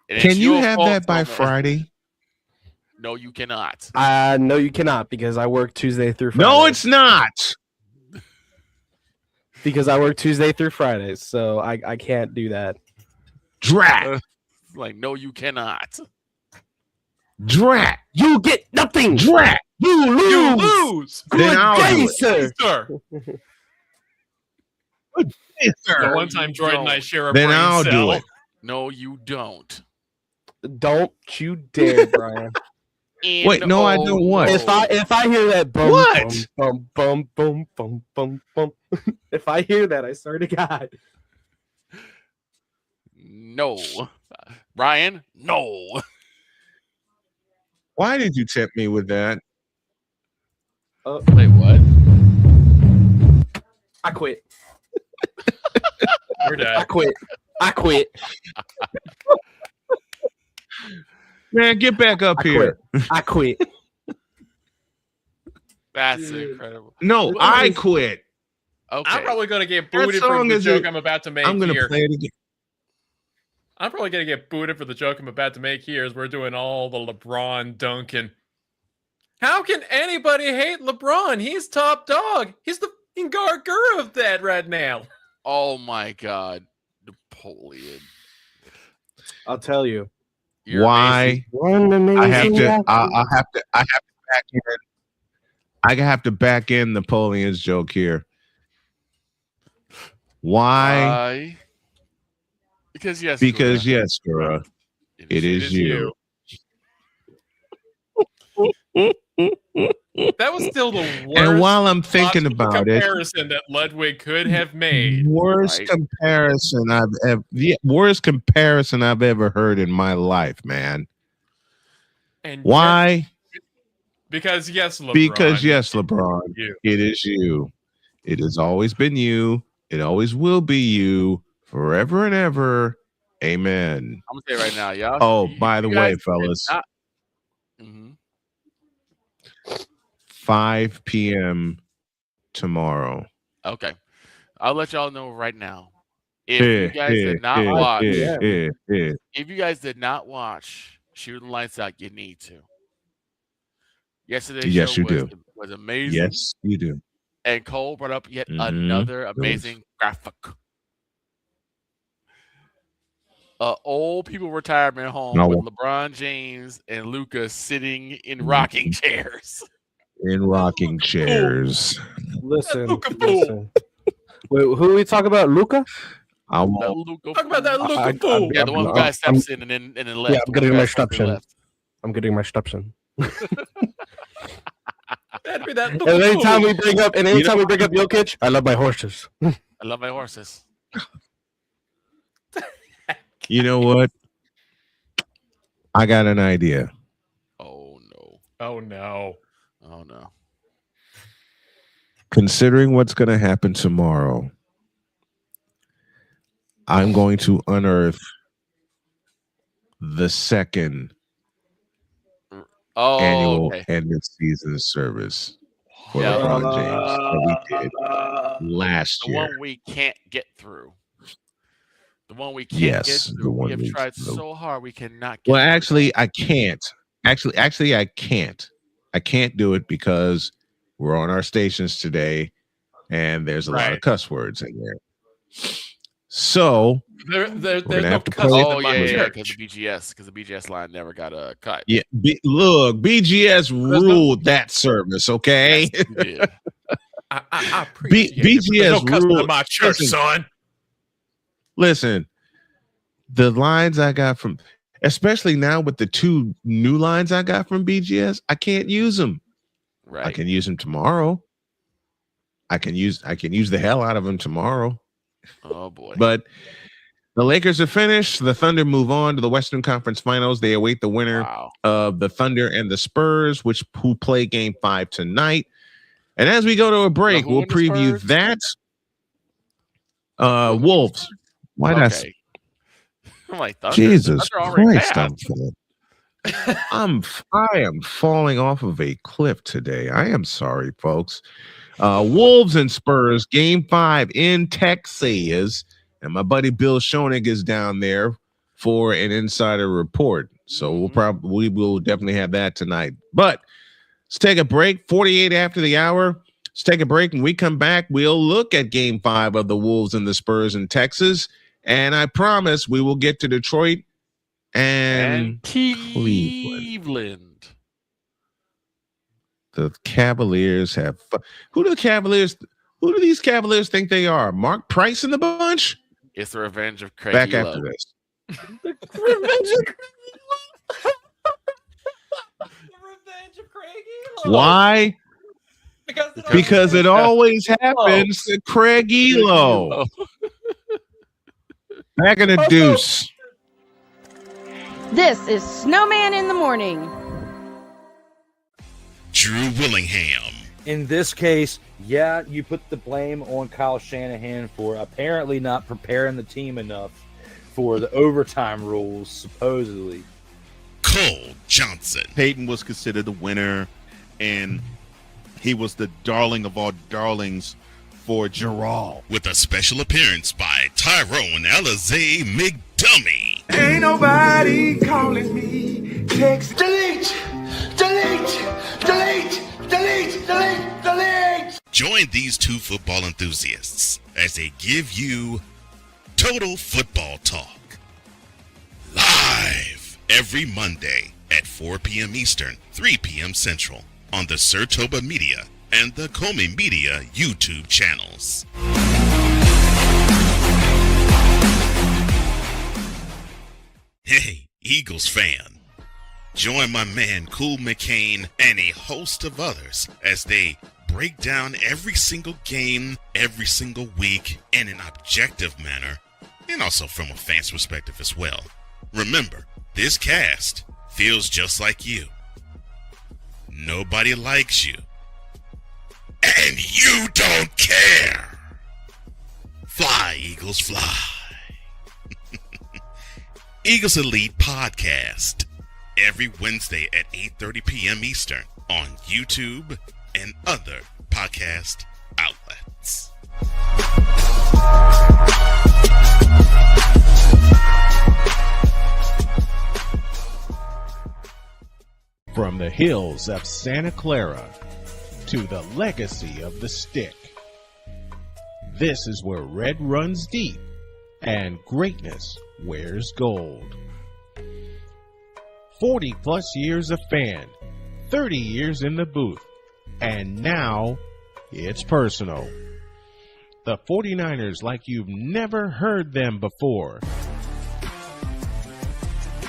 Can you have that by Friday? No, you cannot. No, you cannot because I work Tuesday through Friday. No, it's not. Because I work Tuesday through Fridays, so I can't do that. Drat. Like, no, you cannot. Drat. You get nothing. Drat. You lose. You lose. Then Good I'll day, do it. sir. Sir. Yes, sir. The one time Jordan and I share a Then brain I'll cell. do it. No, you don't. Don't you dare, Brian. Wait, no, I don't want. If I hear that boom, What? boom, boom, boom, boom, boom, boom, if I hear that, I swear to God. No. Brian, no. Why did you tempt me with that? Wait, what? I quit. You're dead. I quit. I quit. Man, get back up here. I quit. That's incredible. No, I quit. Okay. I'm probably going to get That booted for song the is joke a- I'm about to make I'm going here. to play it again. I'm probably going to get booted for the joke I'm about to make here as we're doing all the LeBron dunking. How can anybody hate LeBron? He's top dog. He's the fucking gargura of that right now. Oh my God. Napoleon. I'll tell you. You're Why? amazing. I have to. I have to back in. I have to back in Napoleon's joke here. Why? Because yes. Because Gura. yes, Gura, it is you. That was still the worst. And while I'm thinking possible about it, comparison that Ludwig could have made. worst Right. comparison I've ever. The worst comparison I've ever heard in my life, man. And Why? Because yes, LeBron. Because yes, LeBron, You. it is you. It has always been you. It always will be you forever and ever. Amen. I'm gonna say right now, y'all. Oh, by the you way, guys did fellas, not- Mhm. 5 p.m. tomorrow. Okay. I'll let y'all know right now. If you guys did not watch, if you guys did not watch Shooting Lights Out, you need to. Yesterday's Yes, show you do. was amazing. Yes, you do. And Cole brought up yet Mhm. another amazing graphic. Old people retirement home No. with LeBron James and Luca sitting in rocking chairs. In rocking chairs. Listen. Luka listen. Wait, who we talk about? Luca? I That won't. Luka Talk about that fool. Luka fool. Yeah, the one who got steps in and then left. Yeah, The I'm one getting who my got steps in and stepson. left. I'm getting my stepson. That'd be that And Luka anytime fool. we bring up, Jokic, I love my horses. I love my horses. You know what? I got an idea. Oh no. Oh no. Oh no. considering what's going to happen tomorrow, I'm going to unearth the second annual end of season service for LeBron James that we did last year. The one we can't get through. The one we can't get through. We have tried so hard, we cannot get through. Actually, I can't. Actually, I can't. I can't do it because we're on our stations today, and there's a lot of cuss words in there. So there's gonna have to because the BGS line never got a cut. Yeah, look, BGS ruled that service. Okay, Yes, I appreciate BGS ruled my church, son. Listen, the lines I got from, especially now with the 2 new lines I got from BGS, I can't use them. Right. I can use them tomorrow. I can use the hell out of them tomorrow. Oh boy. But the Lakers are finished. The Thunder move on to the Western Conference Finals. They await the winner of the Thunder and the Spurs, who play Game 5 tonight. And as we go to a break, we'll preview that. Wolves. Why not? I'm like, Thunder, Jesus Thunder Christ! I am falling off of a cliff today. I am sorry, folks. Wolves and Spurs, Game 5 in Texas, and my buddy Bill Schoening is down there for an insider report. So we will definitely have that tonight. But let's take a break. 48 after the hour. Let's take a break. When we come back, we'll look at Game 5 of the Wolves and the Spurs in Texas. And I promise we will get to Detroit and Cleveland. The Cavaliers have who do these Cavaliers think they are? Mark Price in the bunch? It's the revenge of Craig. Back after this. The revenge of Craig Elo. Why? Because it always happens to Craig Elo. Back in the deuce. This is Snowman in the Morning. Drew Willingham. In this case, yeah, you put the blame on Kyle Shanahan for apparently not preparing the team enough for the overtime rules, supposedly. Cole Johnson. Peyton was considered the winner, and he was the darling of all darlings for Gerald. With a special appearance by Tyrone Alizé McDummy. Ain't nobody calling me. Text delete. Join these 2 football enthusiasts as they give you Total Football Talk. Live every Monday at 4 p.m. Eastern, 3 p.m. Central on the Sertoba Media and the Comey Media YouTube channels. Hey, Eagles fan. Join my man Cool McCain and a host of others as they break down every single game, every single week in an objective manner, and also from a fan's perspective as well. Remember, this cast feels just like you. Nobody likes you. And you don't care. Fly, Eagles, fly. Eagles Elite Podcast. Every Wednesday at 8:30 p.m. Eastern on YouTube and other podcast outlets. From the hills of Santa Clara to the legacy of the stick, this is where red runs deep and greatness wears gold. 40 plus years a fan, 30 years in the booth, and now it's personal. The 49ers like you've never heard them before.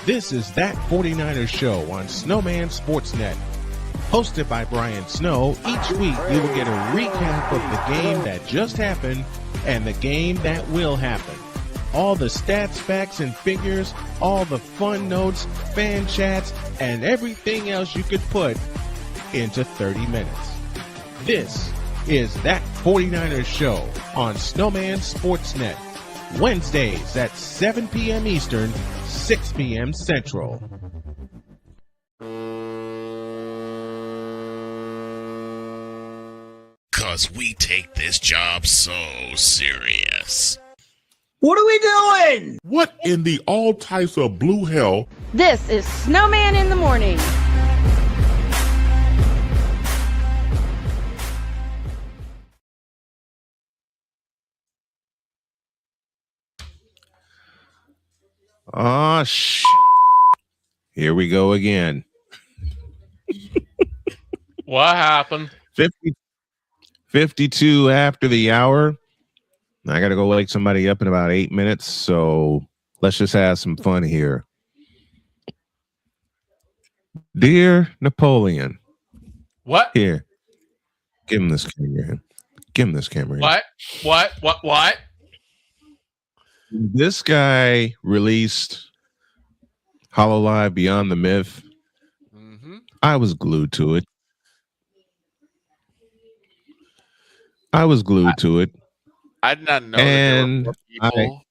This is That 49ers Show on Snowman Sportsnet. Hosted by Brian Snow, each week you will get a recap of the game that just happened and the game that will happen. All the stats, facts, and figures, all the fun notes, fan chats, and everything else you could put into 30 minutes. This is That 49ers Show on Snowman Sportsnet. Wednesdays at 7 p.m. Eastern, 6 p.m. Central. Cause we take this job so serious. What are we doing? What in the all types of blue hell? This is Snowman in the Morning. Oh, here we go again. What happened? 52 after the hour. I got to go wake somebody up in about 8 minutes, so let's just have some fun here. Dear Napoleon. What? Here. Give him this camera here. Give him this camera here. What? This guy released HoloLive Beyond the Myth. Mm-hmm. I was glued to it. I did not know that there were more people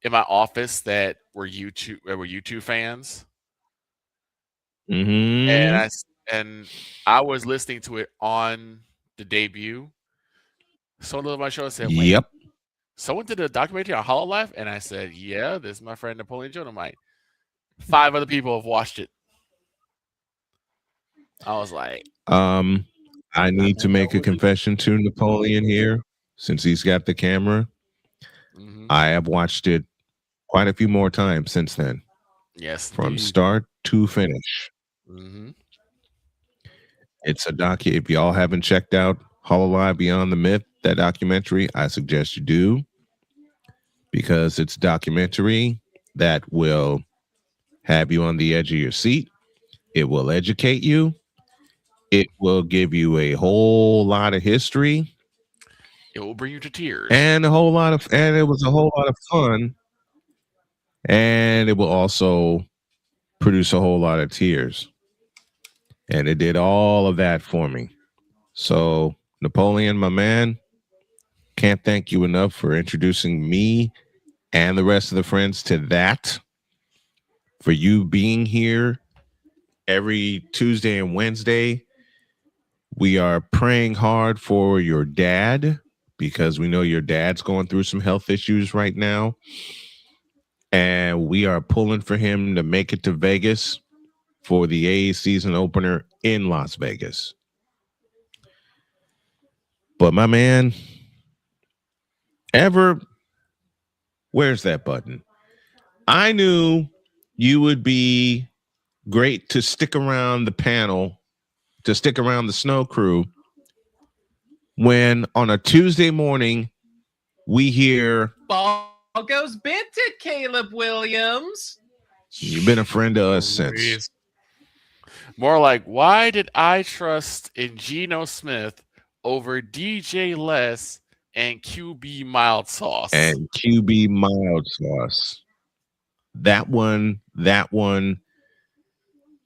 in my office that were YouTube fans. Mm-hmm. And I was listening to it on the debut. Someone on my show said, "Wait, yep. Someone did a documentary on HoloLive," and I said, "Yeah, this is my friend Napoleon Dynamite." 5 other people have watched it. I was like, I need to make a confession to Napoleon here, since he's got the camera. Mm-hmm. I have watched it quite a few more times since then. Yes, from indeed. Start to finish. Mm-hmm. It's a docu. If y'all haven't checked out HoloLive Beyond the Myth, that documentary, I suggest you do, because it's a documentary that will have you on the edge of your seat. It will educate you. It will give you a whole lot of history. It will bring you to tears. And it was a whole lot of fun. And it will also produce a whole lot of tears. And it did all of that for me. So, Napoleon, my man, can't thank you enough for introducing me and the rest of the friends to that. For you being here every Tuesday and Wednesday. We are praying hard for your dad, because we know your dad's going through some health issues right now. And we are pulling for him to make it to Vegas for the A's season opener in Las Vegas. But my man, where's that button? I knew you would be great to stick around the panel, to stick around the snow crew, when on a Tuesday morning we hear Ball goes Benton, Caleb Williams. You've been a friend to us since. More like, why did I trust in Geno Smith over DJ Les and QB Mild Sauce? And QB Mild Sauce. That one.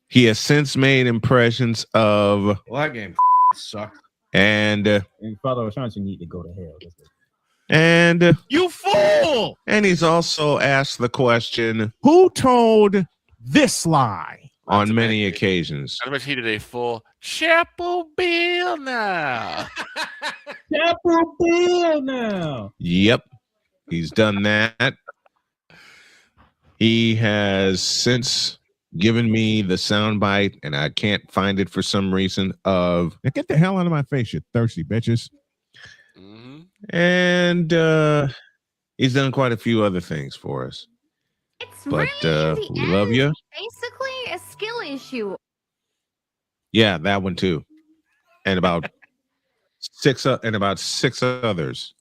He has since made impressions of. Well, that game sucked. And Father O'Shaughnessy need to go to hell. And you fool! And he's also asked the question, who told this lie? On many occasions. I bet he did a full Chapel Bill now. Chapel Bill now. Yep. He's done that. He has since given me the soundbite, and I can't find it for some reason, of now get the hell out of my face, you thirsty bitches. Mm-hmm. And he's done quite a few other things for us. It's but really we love you. Basically a skill issue. Yeah, that one too. And about six others.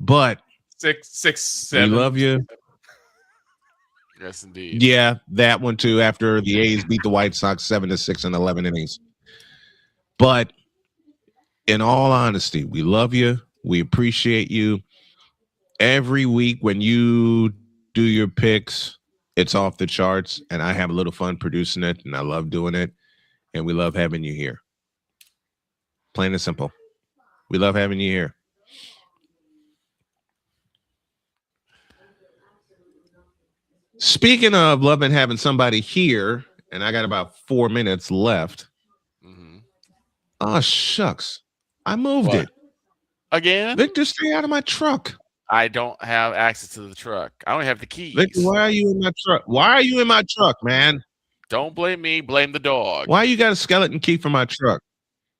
But six, seven. We love you. Yes, indeed. Yeah, that one too. After the A's beat the White Sox 7-6 in 11 innings. But in all honesty, we love you. We appreciate you. Every week when you do your picks, it's off the charts, and I have a little fun producing it, and I love doing it, and we love having you here. Plain and simple. We love having you here. Speaking of loving having somebody here, and I got about 4 minutes left. Oh, shucks. I moved it. Again? Victor, stay out of my truck. I don't have access to the truck. I don't have the keys. Victor, why are you in my truck? Why are you in my truck, man? Don't blame me. Blame the dog. Why you got a skeleton key for my truck?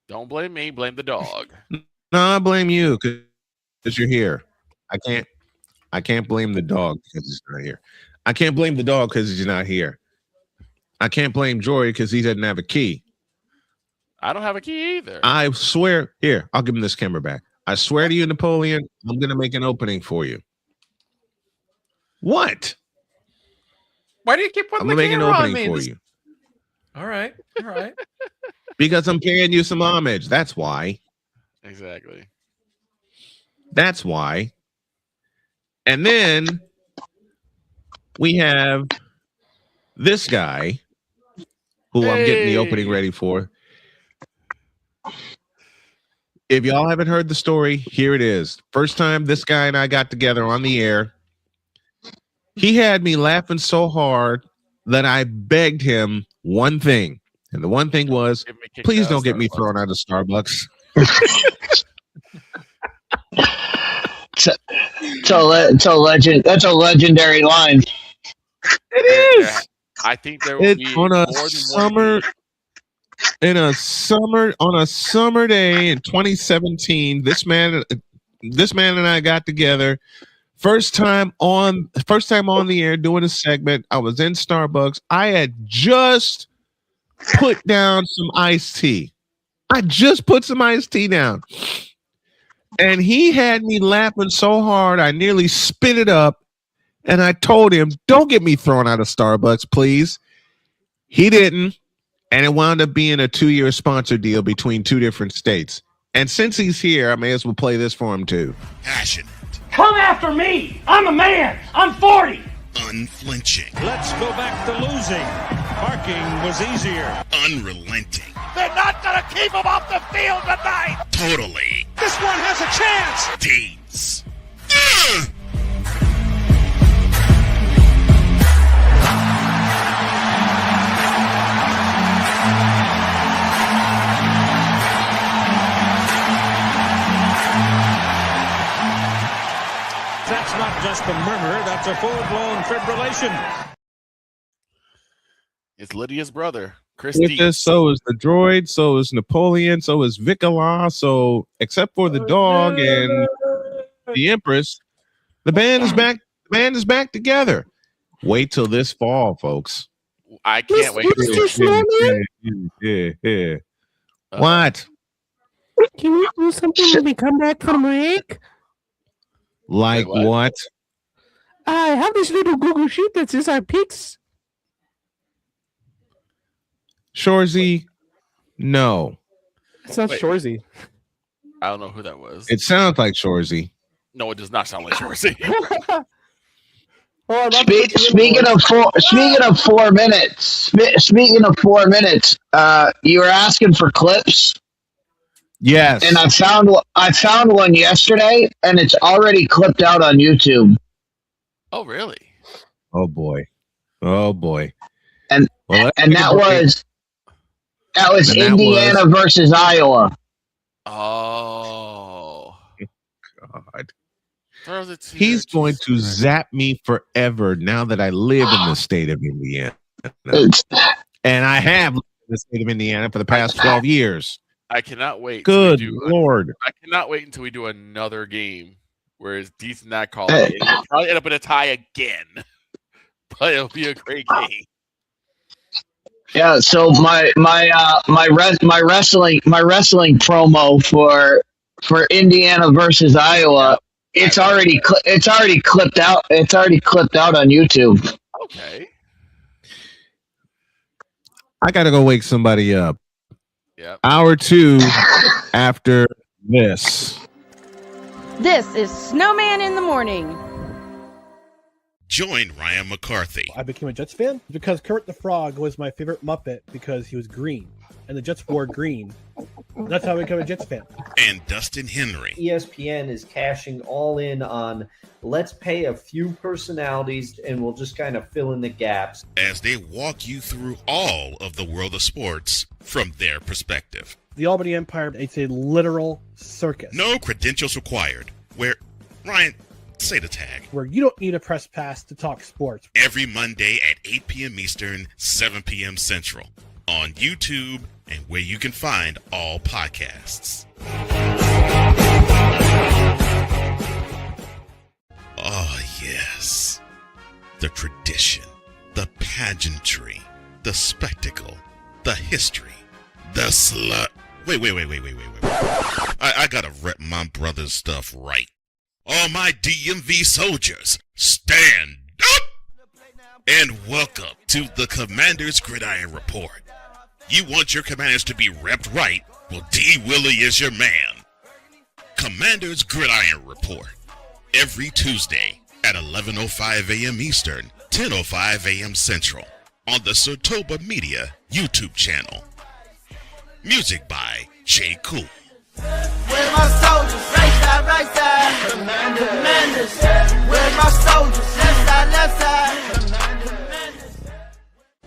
Don't blame me. Blame the dog. No, I blame you because you're here. I can't blame the dog because he's not here. I can't blame the dog because he's not here. I can't blame Jory because he doesn't have a key. I don't have a key either. I swear, here, I'll give him this camera back. I swear to you, Napoleon, I'm going to make an opening for you. What? Why do you keep putting I'm the going to make an camera on opening me? for you. All right. All right. Because I'm paying you some homage. That's why. Exactly. That's why. And then we have this guy who I'm getting the opening ready for. If y'all haven't heard the story, here it is. First time this guy and I got together on the air, he had me laughing so hard that I begged him one thing. And the one thing was, please don't get me thrown out of Starbucks. It's a legend. That's a legendary line. It is. I think there will be on a more than summer. On a summer day in 2017, this man and I got together. First time on the air doing a segment. I was in Starbucks. I had just put down some iced tea. I just put some iced tea down. And he had me laughing so hard I nearly spit it up. And I told him, don't get me thrown out of Starbucks, please. He didn't. And it wound up being a 2-year sponsor deal between 2 different states. And since he's here, I may as well play this for him too. Passionate. Come after me. I'm a man. I'm 40. Unflinching. Let's go back to losing. Parking was easier. Unrelenting. They're not going to keep him off the field tonight. Totally. This one has a chance. Deeds. That's not just a murmur, that's a full-blown fibrillation. It's Lydia's brother, Chris With Deeds. this, so is the droid, so is Napoleon, so is Vikala. So except for the dog and the Empress, the band is back. The band is back together. Wait till this fall, folks. I can't wait. Yeah. What? Can we do something when we come back from break? Like what? I have this little Google sheet that says our picks. Shorzy, no. It's not Shorzy. I don't know who that was. It sounds like Shorzy. No, it does not sound like Shorzy. Speaking of 4 minutes, you were asking for clips. Yes. And I found one yesterday, and it's already clipped out on YouTube. Oh, really? Oh boy. And that was Indiana versus Iowa. Oh God. He's going to zap me forever now that I live in the state of Indiana. And I have lived in the state of Indiana for the past 12 years. I cannot wait. Good Lord. I cannot wait until we do another game where it's decent that call. It'll probably end up in a tie again. But it'll be a great game. Yeah, so my wrestling promo for Indiana versus Iowa, it's already clipped out. It's already clipped out on YouTube. Okay. I gotta go wake somebody up. Yep. Hour 2 after this. This is Snowman in the Morning. Join Ryan McCarthy. I became a Jets fan because Kurt the Frog was my favorite Muppet because he was green. and the Jets wore green. That's how I became a Jets fan. And Dustin Henry. ESPN is cashing all in on let's pay a few personalities and we'll just kind of fill in the gaps. As they walk you through all of the world of sports from their perspective. The Albany Empire, it's a literal circus. No credentials required. Where, Ryan, say the tag. Where you don't need a press pass to talk sports. Every Monday at 8 p.m. Eastern, 7 p.m. Central. On YouTube and where you can find all podcasts. Oh, yes. The tradition, the pageantry, the spectacle, the history, the slut. Wait. I gotta rep my brother's stuff right. All my DMV soldiers, stand up! And welcome to the Commander's Gridiron Report. You want your commanders to be repped right? Well, D. Willie is your man. Commander's Gridiron Report. Every Tuesday at 11:05 a.m. Eastern, 10:05 a.m. Central. On the Sotoba Media YouTube channel. Music by J. Cool. Where my soldiers? Right side. Commanders. Where my soldiers? Left side.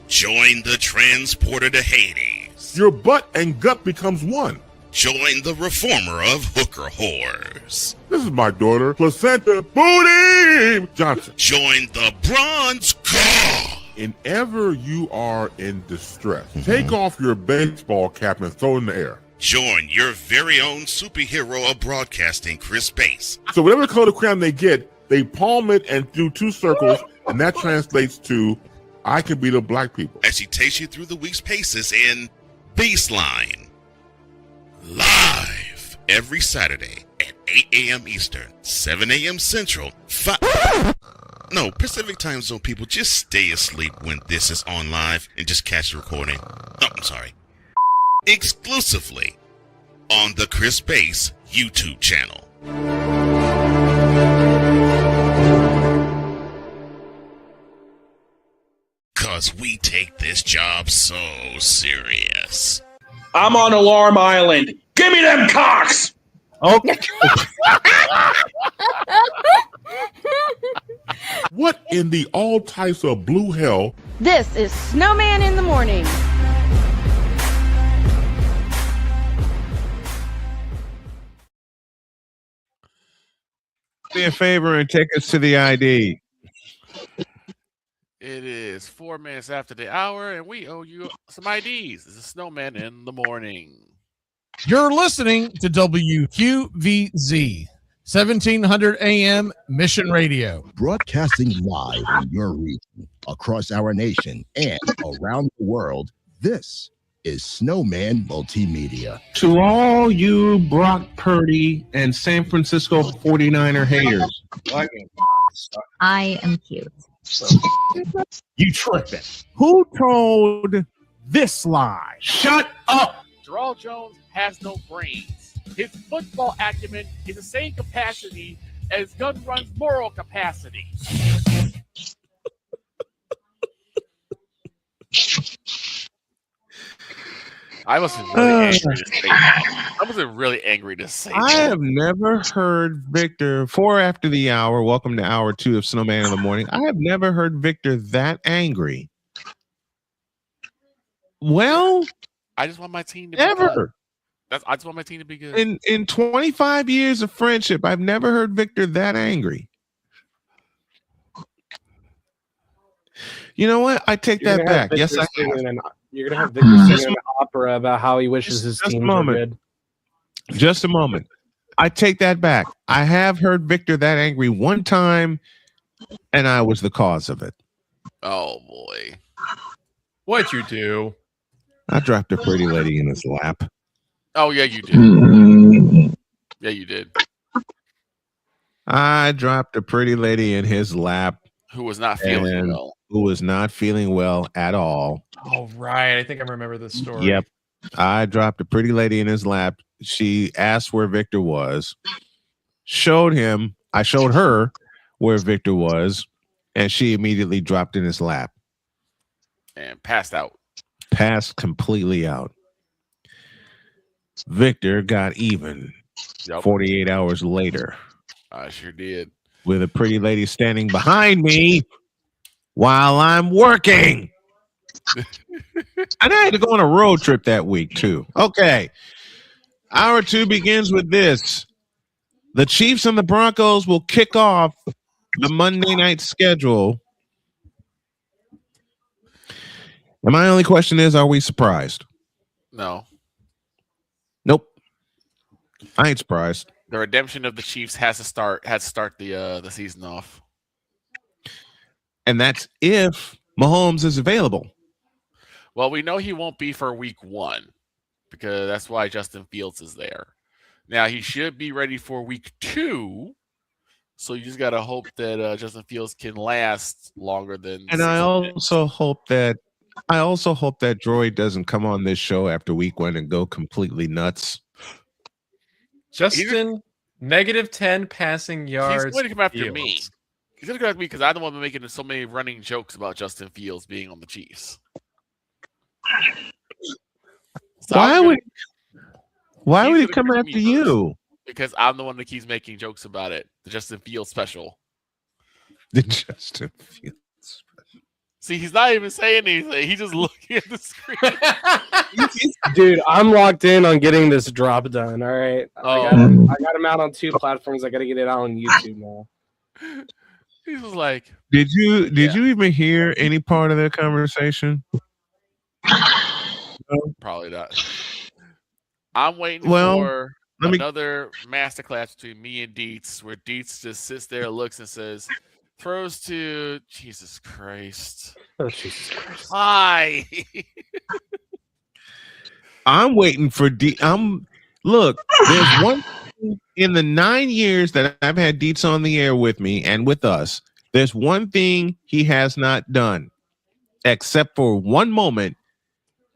Join the transporter to Hades. Your butt and gut becomes one. Join the reformer of hooker whores. This is my daughter, Placenta Booty Johnson. Join the bronze car. Whenever you are in distress, take off your baseball cap and throw it in the air. Join your very own superhero of broadcasting, Chris Bass. So whatever color crayon they get, they palm it and do two circles, and that translates to I can be the black people. As he takes you through the week's paces in Baseline. Live every Saturday at 8 a.m. Eastern, 7 a.m. Central, Pacific Time Zone people, just stay asleep when this is on live and just catch the recording. Oh, I'm sorry. Exclusively on the Chris Bass YouTube channel. Cause we take this job so serious. I'm on Alarm Island. Give me them cocks! Okay. What in the all types of blue hell? This is Snowman in the Morning. Do me a favor and take us to the ID. It is 4 minutes after the hour, and we owe you some IDs. This is Snowman in the Morning. You're listening to WQVZ, 1700 AM Mission Radio. Broadcasting live in your region, across our nation, and around the world, this is Snowman Multimedia. To all you Brock Purdy and San Francisco 49er haters. I am cute. You tripping. Who told this lie? Shut up. Jarrell Jones has no brains. His football acumen is the same capacity as Gun Run's moral capacity. I wasn't really angry to say that. I wasn't really angry to say I that. have never heard Victor, 4 after the hour, welcome to hour 2 of Snowman in the Morning. I have never heard Victor that angry. Well, I just want my team to be ever. good. I just want my team to be good. In 25 years of friendship, I've never heard Victor that angry. You know what? I take that back. Yes, I have. You're gonna have Victor singing an opera about how he wishes his team were good. Just a moment. I take that back. I have heard Victor that angry one time, and I was the cause of it. Oh boy. What'd you do? I dropped a pretty lady in his lap. Oh yeah, you did. Yeah, you did. I dropped a pretty lady in his lap. Who was not feeling well. Who was not feeling well at all. Oh, right. I think I remember this story. Yep. I dropped a pretty lady in his lap. She asked where Victor was. I showed her where Victor was, and she immediately dropped in his lap. And passed out. Passed completely out. Victor got even Yep. 48 hours later I sure did. with a pretty lady standing behind me while I'm working. And I had to go on a road trip that week, too. Okay. Hour 2 begins with this. The Chiefs and the Broncos will kick off the Monday night schedule. And my only question is, are we surprised? No. Nope. I ain't surprised. The redemption of the Chiefs has to start the season off. And that's if Mahomes is available. Well, we know he won't be for week 1 because that's why Justin Fields is there. Now, he should be ready for week 2. So you just got to hope that Justin Fields can last longer than. And I also hope that Droid doesn't come on this show after week 1 and go completely nuts. Justin, -10 passing yards. He's going to come after Fields. me. He's going to come after me because I'm the one making so many running jokes about Justin Fields being on the Chiefs. So Why would he come after you? Because I'm the one that keeps making jokes about it. The Justin Fields special. The Justin Fields special. See, he's not even saying anything. He's just looking at the screen. Dude, I'm locked in on getting this drop done. All right. I got him out on 2 platforms. I got to get it out on YouTube now. He's just like, Did you even hear any part of that conversation? probably not. I'm waiting Well, for another masterclass between me and Dietz, where Dietz just sits there, looks, and says, throws to Jesus Christ. Oh, Jesus Christ. Hi. I'm waiting for look, there's one thing in the 9 years that I've had Dietz on the air with me and with us. There's one thing he has not done, except for one moment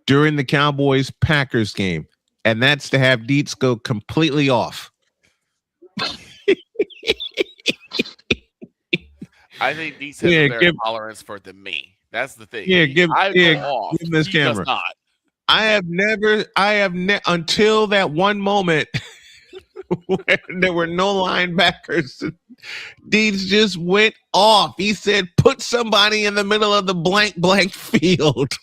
during the Cowboys-Packers game, and that's to have Dietz go completely off. I think Dietz has a better tolerance for it than me. That's the thing. Yeah, give him this he camera. Does not. I have until that one moment where there were no linebackers. Dietz just went off. He said, "Put somebody in the middle of the blank field."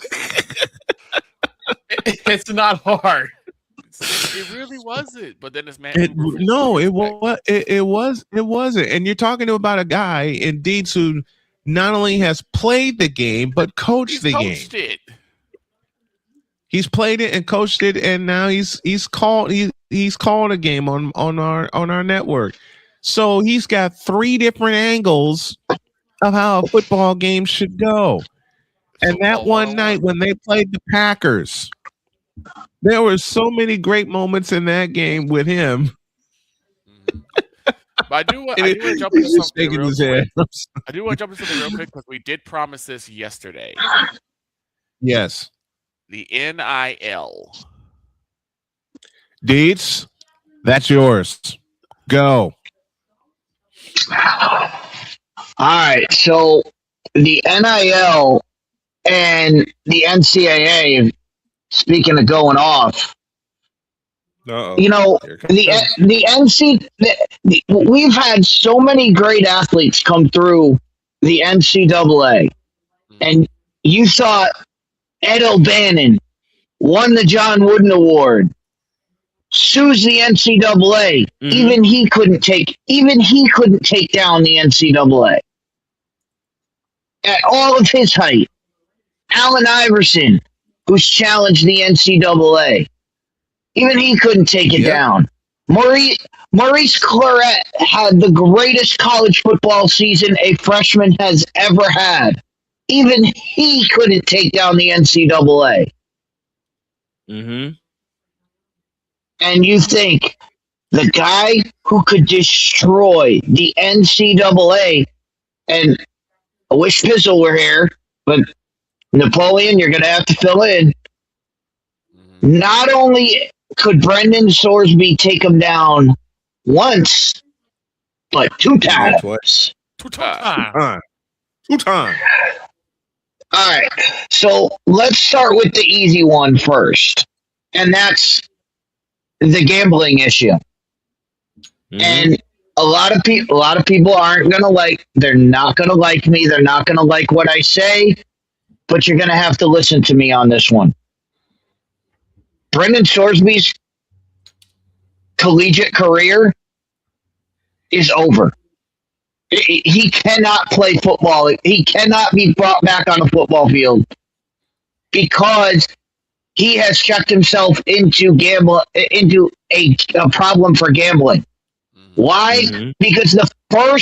It's not hard. It really wasn't. But then it's Matt. It wasn't. And you're talking about a guy in Dietz who not only has played the game but coached the game. It. He's played it and coached it, and now he's called a game on our network. So he's got 3 different angles of how a football game should go. And that one night when they played the Packers, there were so many great moments in that game with him. But I do want to jump into something real quick. I do want to jump into something real quick because we did promise this yesterday. Yes. The NIL. Dietz, that's yours. Go. All right. So the NIL and the NCAA, speaking of going off, you know, we've had so many great athletes come through the NCAA, and you saw Ed O'Bannon won the John Wooden Award, sues the NCAA. Even he couldn't take down the NCAA at all of his height. Allen Iverson, who's challenged the NCAA, even he couldn't take it down. Maurice Claret had the greatest college football season a freshman has ever had. Even he couldn't take down the NCAA. Mm-hmm. And you think the guy who could destroy the NCAA, and I wish Pizzle were here, but Napoleon, you're going to have to fill in. Not only could Brendan Sorsby take him down once, but 2 times. Two times. All right, so let's start with the easy one first, and that's the gambling issue. And a lot of people aren't going to like, they're not going to like me. They're not going to like what I say, but you're going to have to listen to me on this one. Brendan Sorsby's collegiate career is over. He cannot play football. He cannot be brought back on a football field because he has checked himself into a problem for gambling. Why? Because the very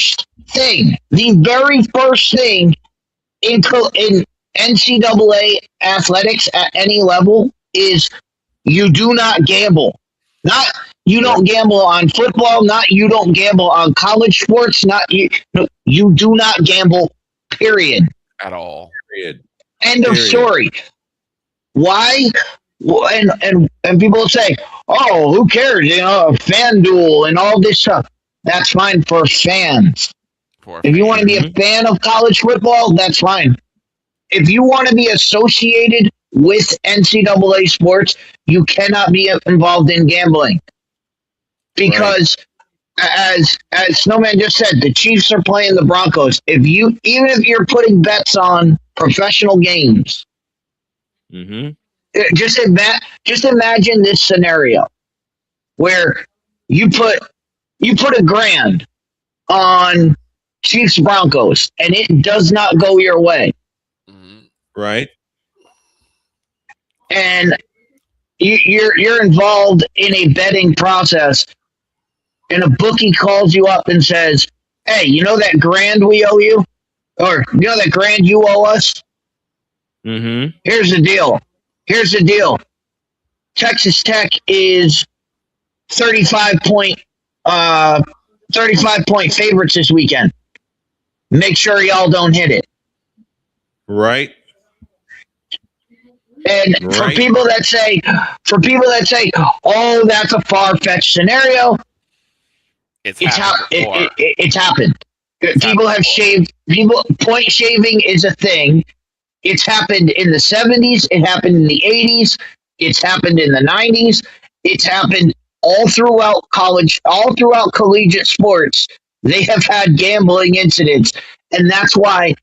first thing in NCAA athletics at any level is you do not gamble. You don't gamble on football. You don't gamble on college sports. You do not gamble. Period. At all. Period. End of story. Why? And people will say, "Oh, who cares? FanDuel and all this stuff." That's fine for fans. If you want to be a fan of college football, that's fine. If you want to be associated with NCAA sports, you cannot be involved in gambling. Because as Snowman just said, the Chiefs are playing the Broncos. Even if you're putting bets on professional games, just imagine this scenario where you put $1,000 on Chiefs Broncos and it does not go your way. Right. And you're involved in a betting process, and a bookie calls you up and says, "Hey, you know that $1,000 we owe you, or you know that $1,000 you owe us? Here's the deal. Texas Tech is 35-point favorites this weekend. Make sure y'all don't hit it." Right. And for people that say, "Oh, that's a far-fetched scenario," it's happened. People have shaved. Point shaving is a thing. It's happened in the 70s. It happened in the 80s. It's happened in the 90s. It's happened all throughout college, all throughout collegiate sports. They have had gambling incidents, and that's why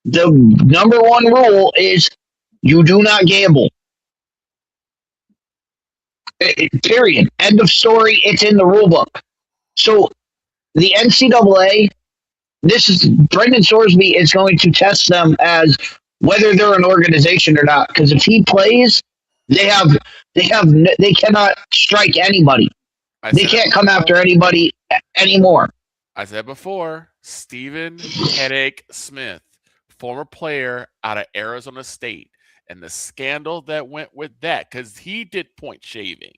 the number one rule is you do not gamble. Period. End of story. It's in the rule book. So the NCAA, Brendan Sorsby is going to test them as whether they're an organization or not. Because if he plays, they cannot strike anybody. They can't come after anybody anymore. I said before, Stephen Headache Smith, former player out of Arizona State, and the scandal that went with that, because he did point shaving.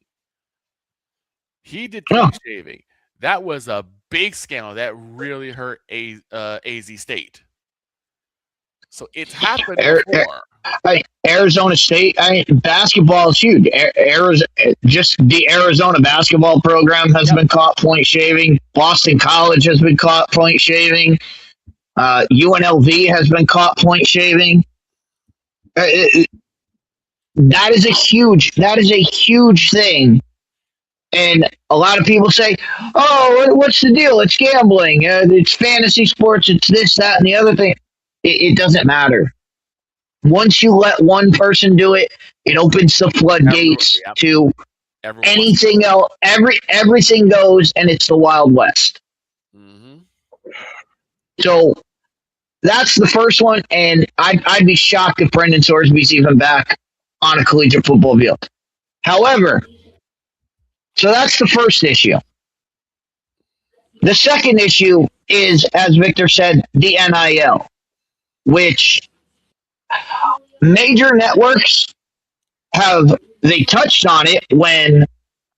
That was a big scandal that really hurt AZ State. So it's happened before. Arizona State, basketball is huge. Just the Arizona basketball program has been caught point shaving. Boston College has been caught point shaving. UNLV has been caught point shaving. That is a huge thing. And a lot of people say, "Oh, what's the deal? It's gambling. It's fantasy sports. It's this, that, and the other thing." It doesn't matter. Once you let one person do it, it opens the floodgates to anything else. Everything goes, and it's the Wild West. So that's the first one, and I'd be shocked if Brendan Sorsby's even back on a collegiate football field. However, so that's the first issue. The second issue is, as Victor said, the NIL, which major networks they touched on it when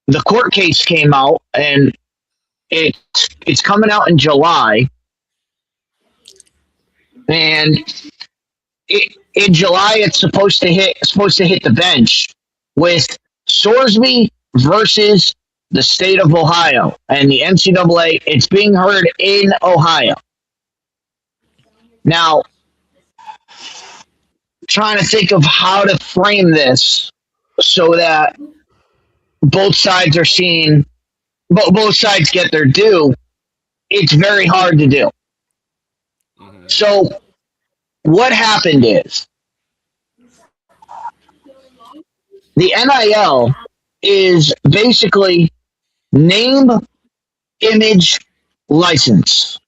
the court case came out, and it's coming out in July. And in July, it's supposed to hit the bench with Sorsby versus the state of Ohio and the NCAA. It's being heard in Ohio. Now, trying to think of how to frame this so that both sides are seeing, both sides get their due, it's very hard to do. So what happened is the NIL is basically name, image, license.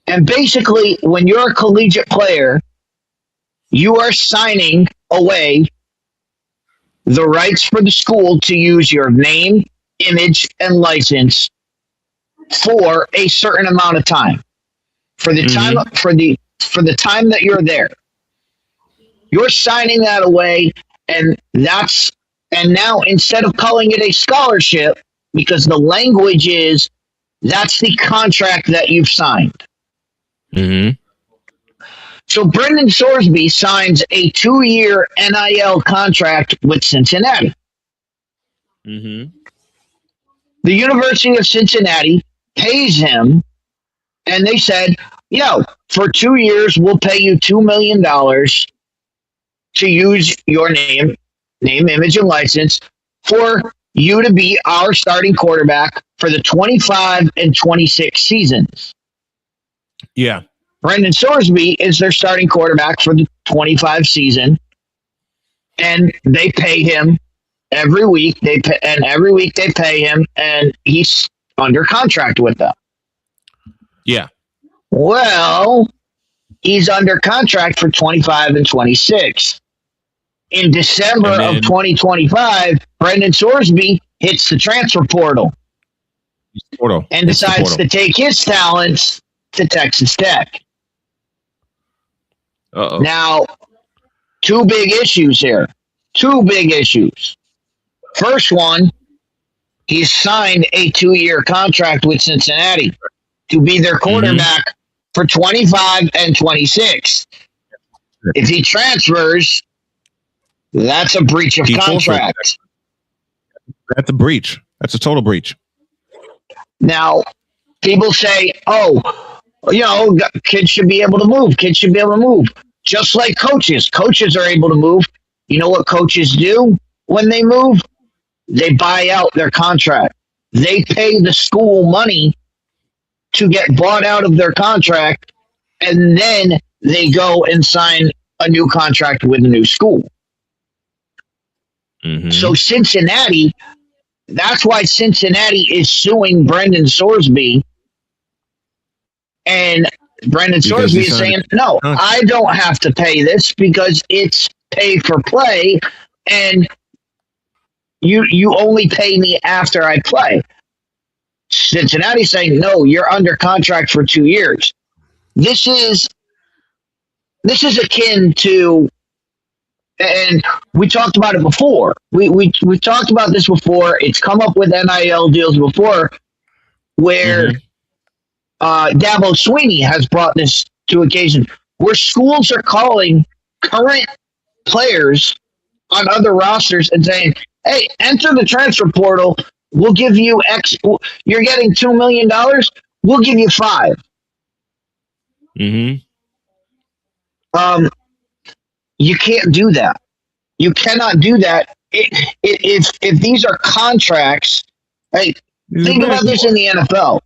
And basically, when you're a collegiate player, you are signing away the rights for the school to use your name, image, and license for a certain amount of time. For the time for the time that you're there. You're signing that away, and now instead of calling it a scholarship, because the language is that's the contract that you've signed. So Brendan Sorsby signs a 2-year NIL contract with Cincinnati. The University of Cincinnati pays him, and they said, for 2 years, we'll pay you $2 million to use your name, image, and license for you to be our starting quarterback for the 25 and 26 seasons. Yeah. Brendan Sorsby is their starting quarterback for the 25 season, and they pay him every week. Every week they pay him, and he's under contract with them. Yeah. Well, he's under contract for 25 and 26. In December of 2025, Brendan Sorsby hits the transfer portal and decides to take his talents to Texas Tech. Now, two big issues here. First one, he's signed a 2-year contract with Cincinnati to be their quarterback for 25 and 26. If he transfers, that's a breach of contract. That's a breach. That's a total breach. Now, people say, kids should be able to move. Just like coaches. Coaches are able to move. You know what coaches do when they move? They buy out their contract. They pay the school money to get bought out of their contract, and then they go and sign a new contract with a new school. So Cincinnati, that's why Cincinnati is suing Brendan Sorsby. And Brendan Sorsby is saying, no, I don't have to pay this because it's pay for play, and you only pay me after I play. Cincinnati's saying, no, you're under contract for 2 years. This is akin to, and we talked about it before. We talked about this before. It's come up with NIL deals before, where Dabo Sweeney has brought this to occasion, where schools are calling current players on other rosters and saying, hey, enter the transfer portal. We'll give you X. You're getting $2 million. We'll give you $5 million. You can't do that. You cannot do that. If these are contracts, hey, think about this in the NFL.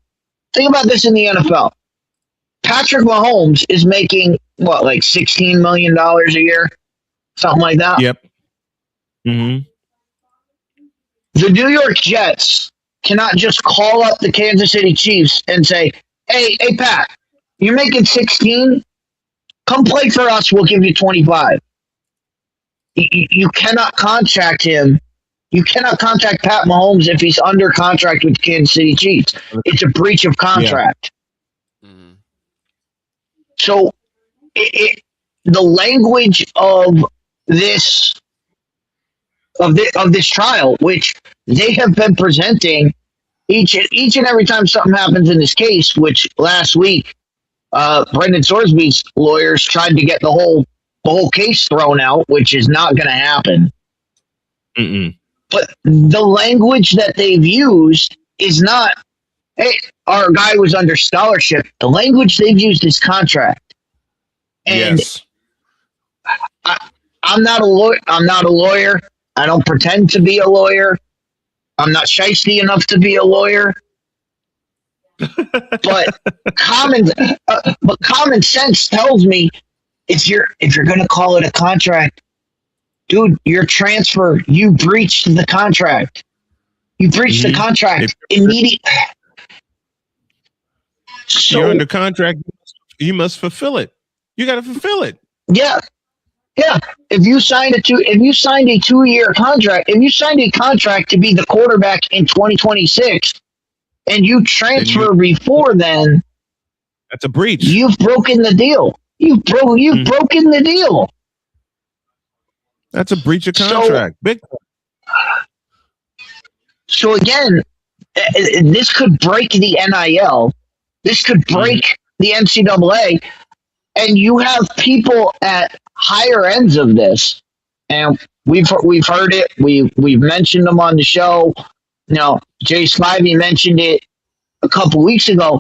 Patrick Mahomes is making what, like $16 million a year, something like that. Yep. The New York Jets cannot just call up the Kansas City Chiefs and say, hey, Pat, you're making 16. Come play for us. We'll give you 25. You cannot contract him. You cannot contact Pat Mahomes if he's under contract with Kansas City Chiefs. It's a breach of contract. So the language of this trial, which they have been presenting each and every time something happens in this case, which last week Brendan Sorsby's lawyers tried to get the whole case thrown out, which is not going to happen. But the language that they've used is not, hey, our guy was under scholarship. The language they've used is contract. And I'm not a lawyer. I don't pretend to be a lawyer. I'm not shiesty enough to be a lawyer. But common sense tells me if you're gonna call it a contract, dude, your transfer, you breached the contract. You breached the contract immediately. So, you're under contract. You must fulfill it. You got to fulfill it. Yeah. If you signed a 2-year contract, if you signed a contract to be the quarterback in 2026, and you transfer before then, that's a breach. You've broken the deal. You've broken the deal. That's a breach of contract. Big. So again, this could break the NIL. This could break the NCAA, and you have people at higher ends of this, and we've heard it. We've mentioned them on the show. You know, Jay Spivey mentioned it a couple weeks ago.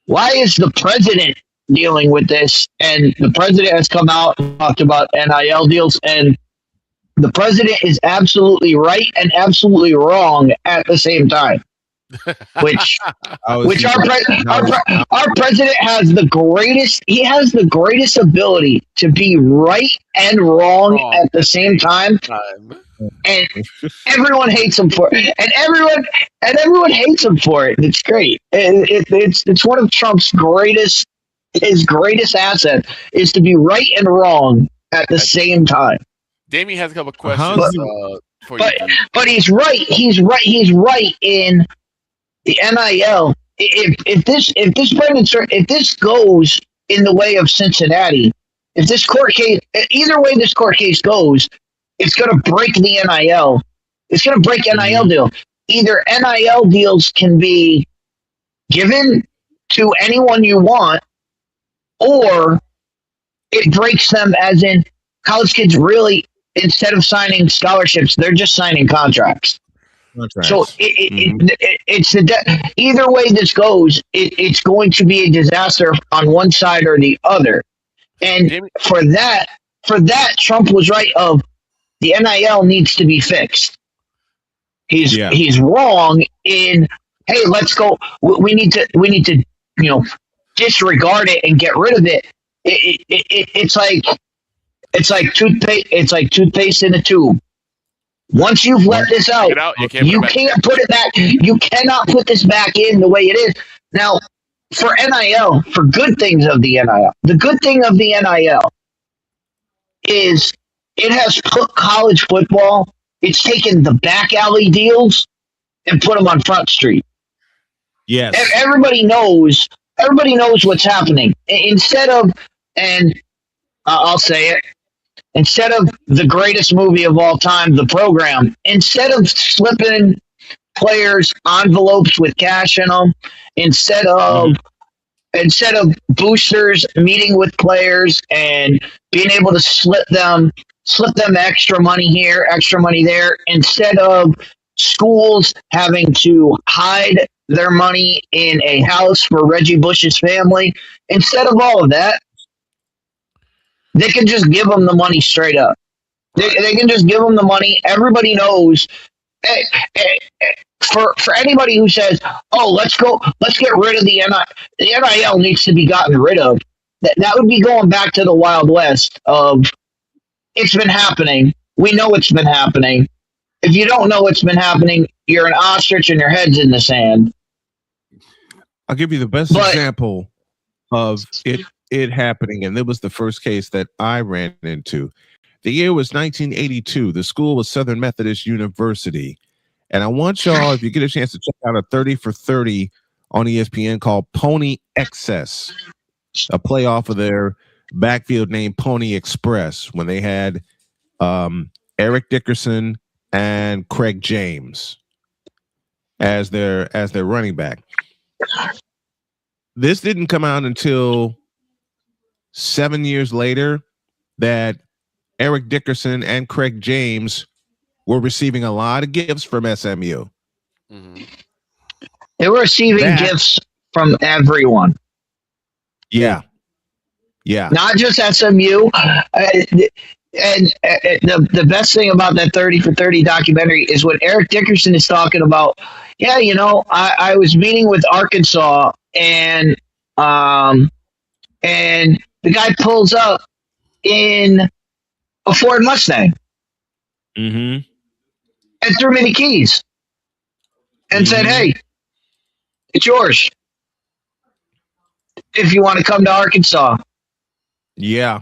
Why is the president dealing with this? And the president has come out and talked about NIL deals, and the president is absolutely right and absolutely wrong at the same time. Which our president has the greatest ability to be right and wrong at the same time. And everyone hates him for it. And everyone hates him for it. It's great. It's one of Trump's greatest asset is to be right and wrong at the same time. Damien has a couple of questions for you. But he's right. He's right in the NIL. If this goes in the way of Cincinnati, if this court case, either way this court case goes, it's going to break the NIL. It's going to break NIL deal. Either NIL deals can be given to anyone you want, or it breaks them, as in college kids really, instead of signing scholarships, they're just signing contracts. So it's either way this goes, it's going to be a disaster on one side or the other. And for that, Trump was right. Of the NIL needs to be fixed. He's wrong in, hey, let's go. We need to disregard it and get rid of it. It's like toothpaste. It's like toothpaste in a tube. Once you've let this out, you can't put it back. You cannot put this back in the way it is. Now, for NIL, for good things of the NIL, the good thing of the NIL is it has put college football, it's taken the back alley deals and put them on Front Street. Yes. Everybody knows what's happening. Instead of, and I'll say it, instead of the greatest movie of all time, The Program, instead of slipping players envelopes with cash in them, instead of boosters meeting with players and being able to slip them extra money here, extra money there, instead of schools having to hide their money in a house for Reggie Bush's family, instead of all of that, they can just give them the money straight up. They can just give them the money. Everybody knows. For anybody who says, "Oh, let's get rid of the NIL," the NIL needs to be gotten rid of. That would be going back to the Wild West of, it's been happening. We know it's been happening. If you don't know it's been happening, you're an ostrich and your head's in the sand. I'll give you the best example of it happening, and it was the first case that I ran into. The year was 1982. The school was Southern Methodist University. And I want y'all, if you get a chance, to check out a 30 for 30 on ESPN called Pony Excess, a playoff of their backfield named Pony Express, when they had Eric Dickerson and Craig James as their running back. This didn't come out until 7 years later that Eric Dickerson and Craig James were receiving a lot of gifts from SMU. Mm-hmm. They were receiving gifts from everyone. Yeah. Yeah. Not just SMU. And the best thing about that 30 for 30 documentary is when Eric Dickerson is talking about, yeah, you know, I was meeting with Arkansas and the guy pulls up in a Ford Mustang and threw me the keys and said, hey, it's yours if you want to come to Arkansas. Yeah.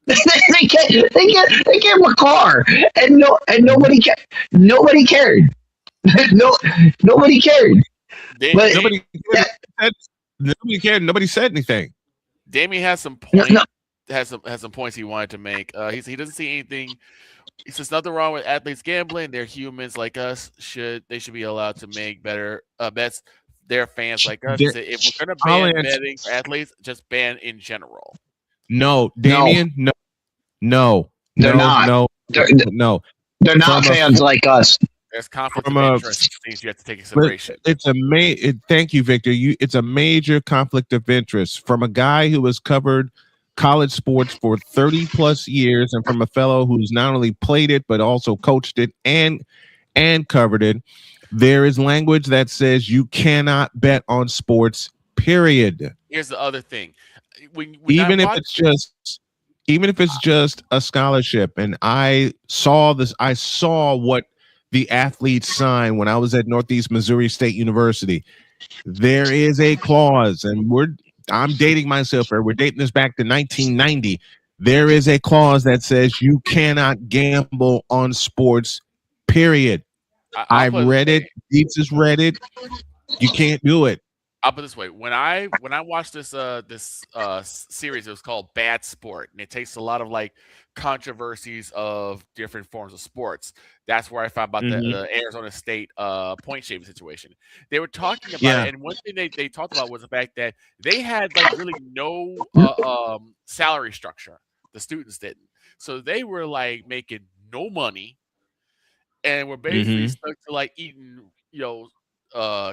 they gave him a car, and nobody cared. Nobody cared. Nobody cared. Nobody cared. Nobody said anything. Damien has some points. Has some points he wanted to make. He doesn't see anything. He says nothing wrong with athletes gambling. They're humans like us. They should be allowed to make better bets. They're fans like us. He said, if we're gonna ban betting for athletes, just ban in general. No, Damien. No. They're not. No. They're not fans like us. There's conflict of interest. Things you have to take into consideration. Thank you, Victor. It's a major conflict of interest from a guy who has covered college sports for 30 plus years, and from a fellow who's not only played it but also coached it and covered it. There is language that says you cannot bet on sports. Period. Here's the other thing. Even if it's just a scholarship, and I saw what the athletes signed when I was at Northeast Missouri State University. There is a clause, and I'm dating myself here. We're dating this back to 1990. There is a clause that says you cannot gamble on sports, period. I've read it. Deets has read it. You can't do it. I'll put it this way: when I watched this series, it was called Bad Sport, and it takes a lot of like controversies of different forms of sports. That's where I found about the Arizona State point shaving situation. They were talking about it, and one thing they talked about was the fact that they had like really no salary structure. The students didn't, so they were like making no money, and were basically stuck to like eating,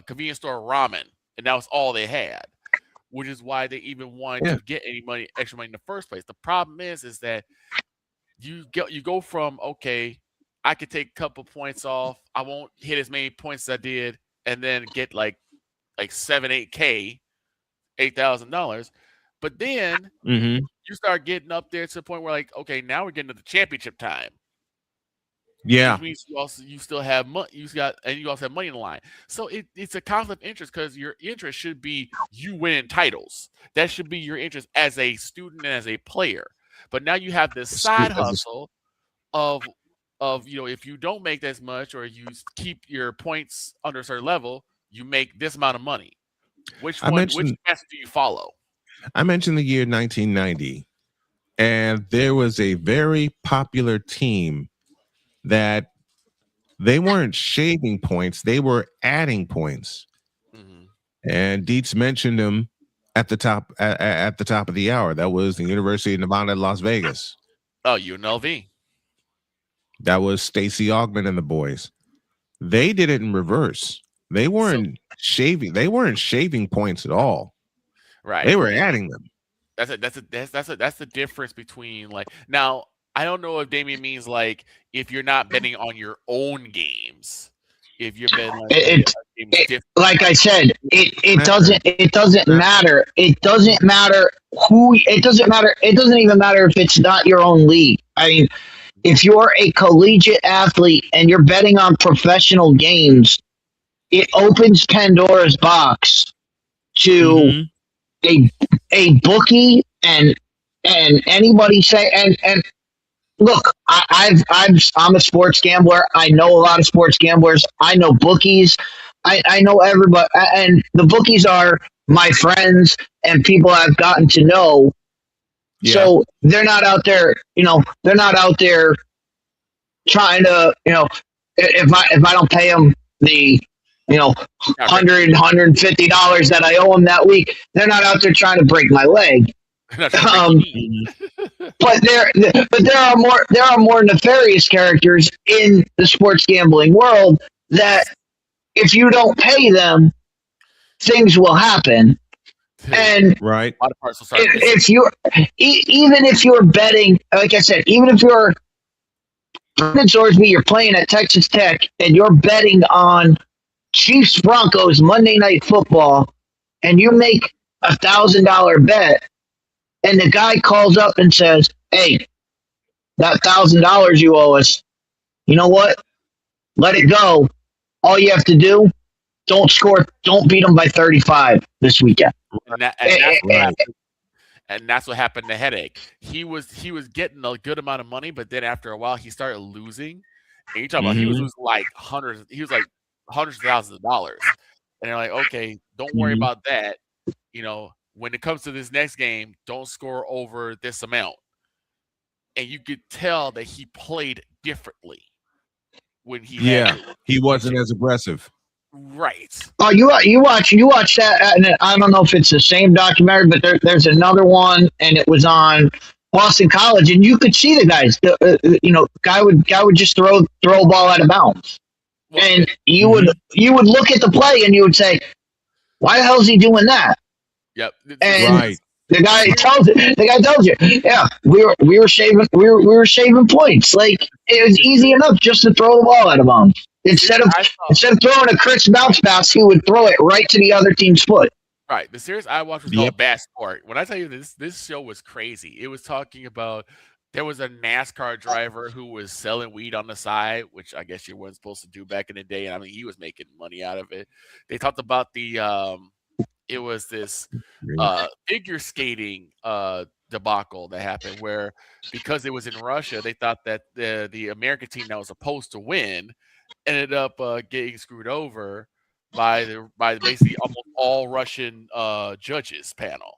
convenience store ramen. And that was all they had, which is why they even wanted to get extra money in the first place. The problem is that you go from, okay, I could take a couple points off, I won't hit as many points as I did, and then get like $7,000, $8,000. But then you start getting up there to the point where like, okay, now we're getting to the championship time. Yeah, which means you still have money. You also have money in the line. So it's a conflict of interest because your interest should be you winning titles. That should be your interest as a student and as a player. But now you have this side hustle of if you don't make this much or you keep your points under a certain level, you make this amount of money. Which method do you follow? I mentioned the year 1990, and there was a very popular team that they weren't shaving points, they were adding points. And Dietz mentioned them at the top of the hour. That was the University of Nevada, Las Vegas. Oh, UNLV. That was Stacey Augmon and the boys. They did it in reverse. They weren't shaving. They weren't shaving points at all. Right. They were adding them. That's the difference between like now. I don't know if Damien means like if you're not betting on your own games, if you're betting like I said, it doesn't matter. It doesn't matter who. It doesn't matter. It doesn't even matter if it's not your own league. I mean, if you're a collegiate athlete and you're betting on professional games, it opens Pandora's box to a bookie and anybody say and. Look, I'm a sports gambler. I know a lot of sports gamblers. I know bookies. I know everybody, and the bookies are my friends and people I've gotten to know. Yeah. So they're not out there, they're not out there trying to, if I don't pay them the, $100, $150 that I owe them that week, they're not out there trying to break my leg. But there are more nefarious characters in the sports gambling world that if you don't pay them, things will happen. And right. A lot of parts will start if you're even if you're betting, like I said, even if you're Brendan Sorsby, you're playing at Texas Tech and you're betting on Chiefs Broncos Monday Night Football, and you make $1,000 bet, and the guy calls up and says, "Hey, that $1,000 you owe us, you know what? Let it go. All you have to do, don't beat them by 35 this weekend." And that's what happened to Headache. He was getting a good amount of money, but then after a while he started losing. And you're talking about he was losing like hundreds of thousands of dollars. And they're like, okay, don't worry about that. You know, when it comes to this next game, don't score over this amount. And you could tell that he played differently when he wasn't as aggressive. Right. Oh, you watch that, and I don't know if it's the same documentary, but there's another one, and it was on Boston College, and you could see the guys. Guy would just throw a ball out of bounds, and you would look at the play and you would say, "Why the hell is he doing that?" Yep. And right. The guy tells you, yeah, we were shaving points. Like, it was easy enough just to throw the ball out of bounds. Instead of throwing a crisp bounce pass, he would throw it right to the other team's foot. Right. The series I watched was called Bad Sport. When I tell you this show was crazy. It was talking about there was a NASCAR driver who was selling weed on the side, which I guess you weren't supposed to do back in the day. And I mean, he was making money out of it. They talked about it was this figure skating debacle that happened where, because it was in Russia, they thought that the American team that was supposed to win ended up getting screwed over by basically almost all Russian judges panel.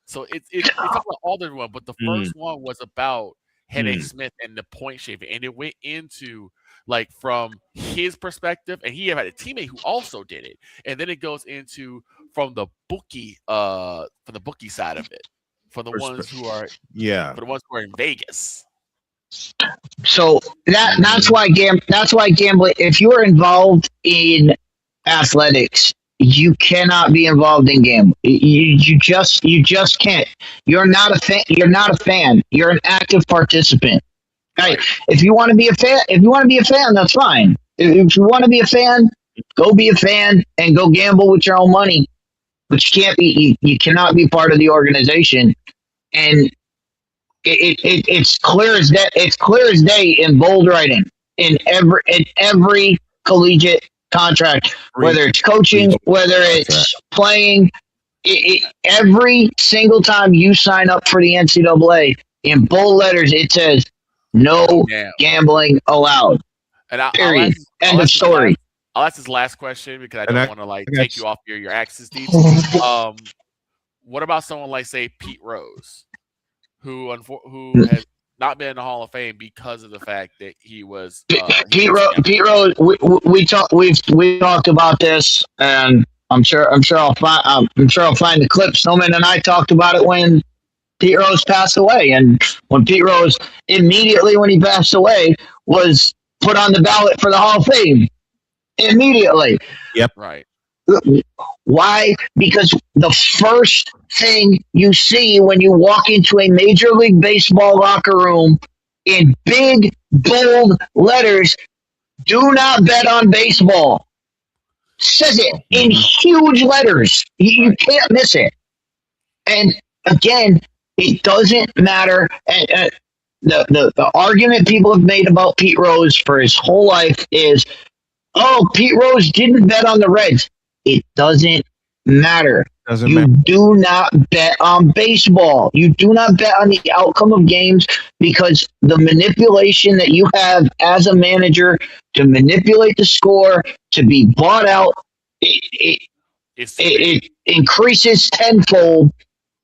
So it's about all the one, but the first one was about Headache Smith and the point shaving, and it went into like from his perspective, and he had a teammate who also did it, and then it goes into from the bookie side of it, for the ones who are in Vegas. So that's why gambling. If you're involved in athletics, you cannot be involved in gambling. You just can't. You're not a fan. You're an active participant. Right. If you want to be a fan, that's fine. If you want to be a fan, go be a fan and go gamble with your own money. But you cannot be part of the organization. And it's clear as day. It's clear as day in bold writing in every collegiate contract, whether it's coaching, whether it's playing. Every single time you sign up for the NCAA, in bold letters it says no gambling allowed. And period. End of story. I'll ask this last question because I don't want to take you off your axis, Steve. What about someone like, say, Pete Rose, who has not been in the Hall of Fame because of the fact that he was Pete Rose. We talked about this, and I'm sure I'll find the clip. Snowman and I talked about it when Pete Rose passed away, and when Pete Rose immediately when he passed away was put on the ballot for the Hall of Fame immediately. Yep. Right. Why? Because the first thing you see when you walk into a Major League Baseball locker room in big, bold letters, do not bet on baseball. Says it in huge letters. You can't miss it. And again, it doesn't matter. The argument people have made about Pete Rose for his whole life is, oh, Pete Rose didn't bet on the Reds. It doesn't matter. Do not bet on baseball. You do not bet on the outcome of games, because the manipulation that you have as a manager to manipulate the score, to be bought out, it increases tenfold.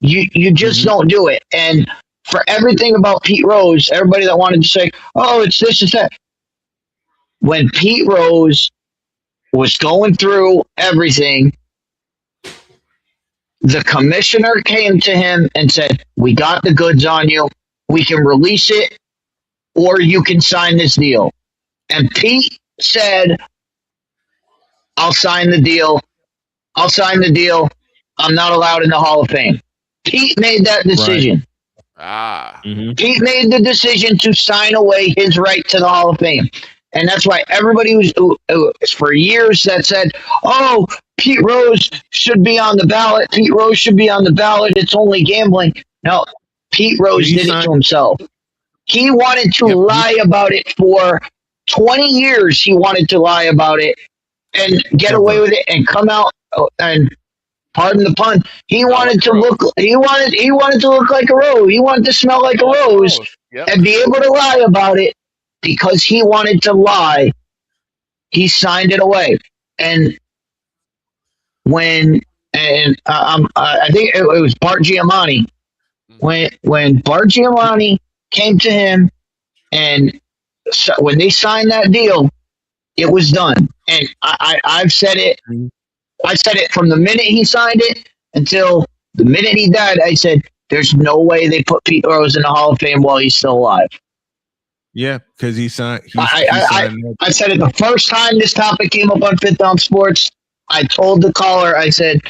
You just don't do it. And for everything about Pete Rose, everybody that wanted to say, oh, it's this, it's that. When Pete Rose was going through everything, the commissioner came to him and said, we got the goods on you. We can release it, or you can sign this deal. And Pete said, I'll sign the deal. I'm not allowed in the Hall of Fame. Pete made that decision. Pete made the decision to sign away his right to the Hall of Fame. And that's why everybody was for years that said, oh, Pete Rose should be on the ballot. Pete Rose should be on the ballot. It's only gambling. No, Pete Rose did it to himself. He wanted to lie about it for 20 years. He wanted to lie about it and get away with it and come out and pardon the pun. He wanted to look. He wanted to look like a rose. He wanted to smell like a rose and be able to lie about it because he wanted to lie. He signed it away, and I think it was Bart Giamatti. When Bart Giamatti came to him, and when they signed that deal, it was done. And I've said it. I said it from the minute he signed it until the minute he died. I said, "There's no way they put Pete Rose in the Hall of Fame while he's still alive." Yeah, because he signed. I said it the first time this topic came up on Fifth Down Sports. I told the caller, I said,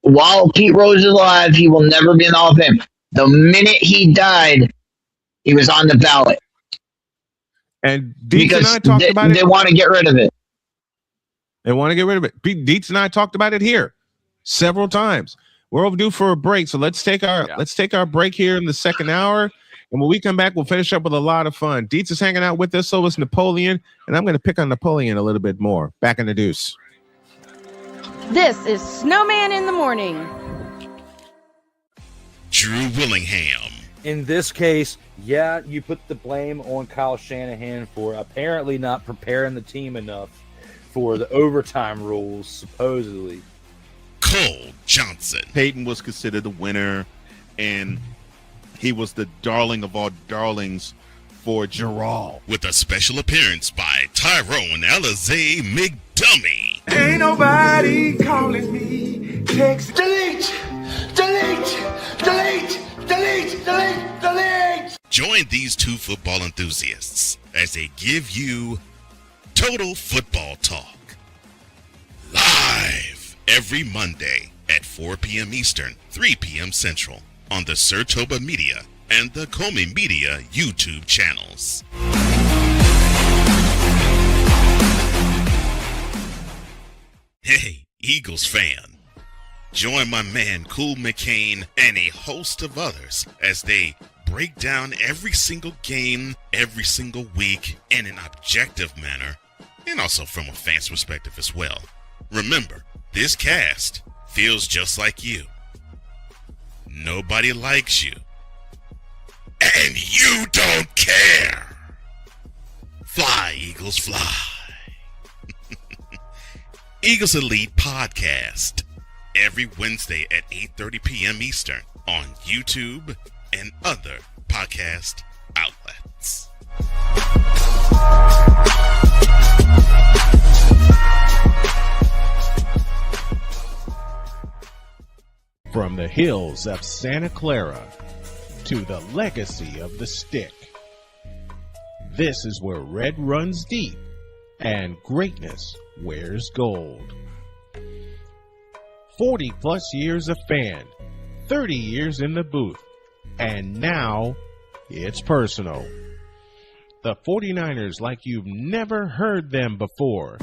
while Pete Rose is alive, he will never be in the Hall of Fame. The minute he died, he was on the ballot. And Dietz and I talked about it. They want to get rid of it. They want to get rid of it. Dietz and I talked about it here several times. We're overdue for a break, so let's take our break here in the second hour. And when we come back, we'll finish up with a lot of fun. Dietz is hanging out with us, so is Napoleon, and I'm going to pick on Napoleon a little bit more. Back in the deuce. This is Snowman in the Morning. Drew Willingham. In this case, yeah, you put the blame on Kyle Shanahan for apparently not preparing the team enough for the overtime rules, supposedly. Cole Johnson. Peyton was considered the winner, and he was the darling of all darlings for Gerald. With a special appearance by Tyrone Alizé McDummy. Ain't nobody calling me. Text delete, delete, delete, delete, delete, delete. Join these two football enthusiasts as they give you Total Football Talk. Live every Monday at 4 p.m. Eastern, 3 p.m. Central on the Sertoba Media and the Comey Media YouTube channels. Hey, Eagles fan. Join my man Cool McCain and a host of others as they break down every single game, every single week in an objective manner, and also from a fan's perspective as well. Remember, this cast feels just like you. Nobody likes you. And you don't care. Fly, Eagles, fly. Eagles Elite Podcast. Every Wednesday at 8:30 p.m. Eastern on YouTube and other podcast outlets. From the hills of Santa Clara to the legacy of the stick, this is where red runs deep and greatness wears gold. 40 plus years of fan, 30 years in the booth, and now it's personal. The 49ers like you've never heard them before.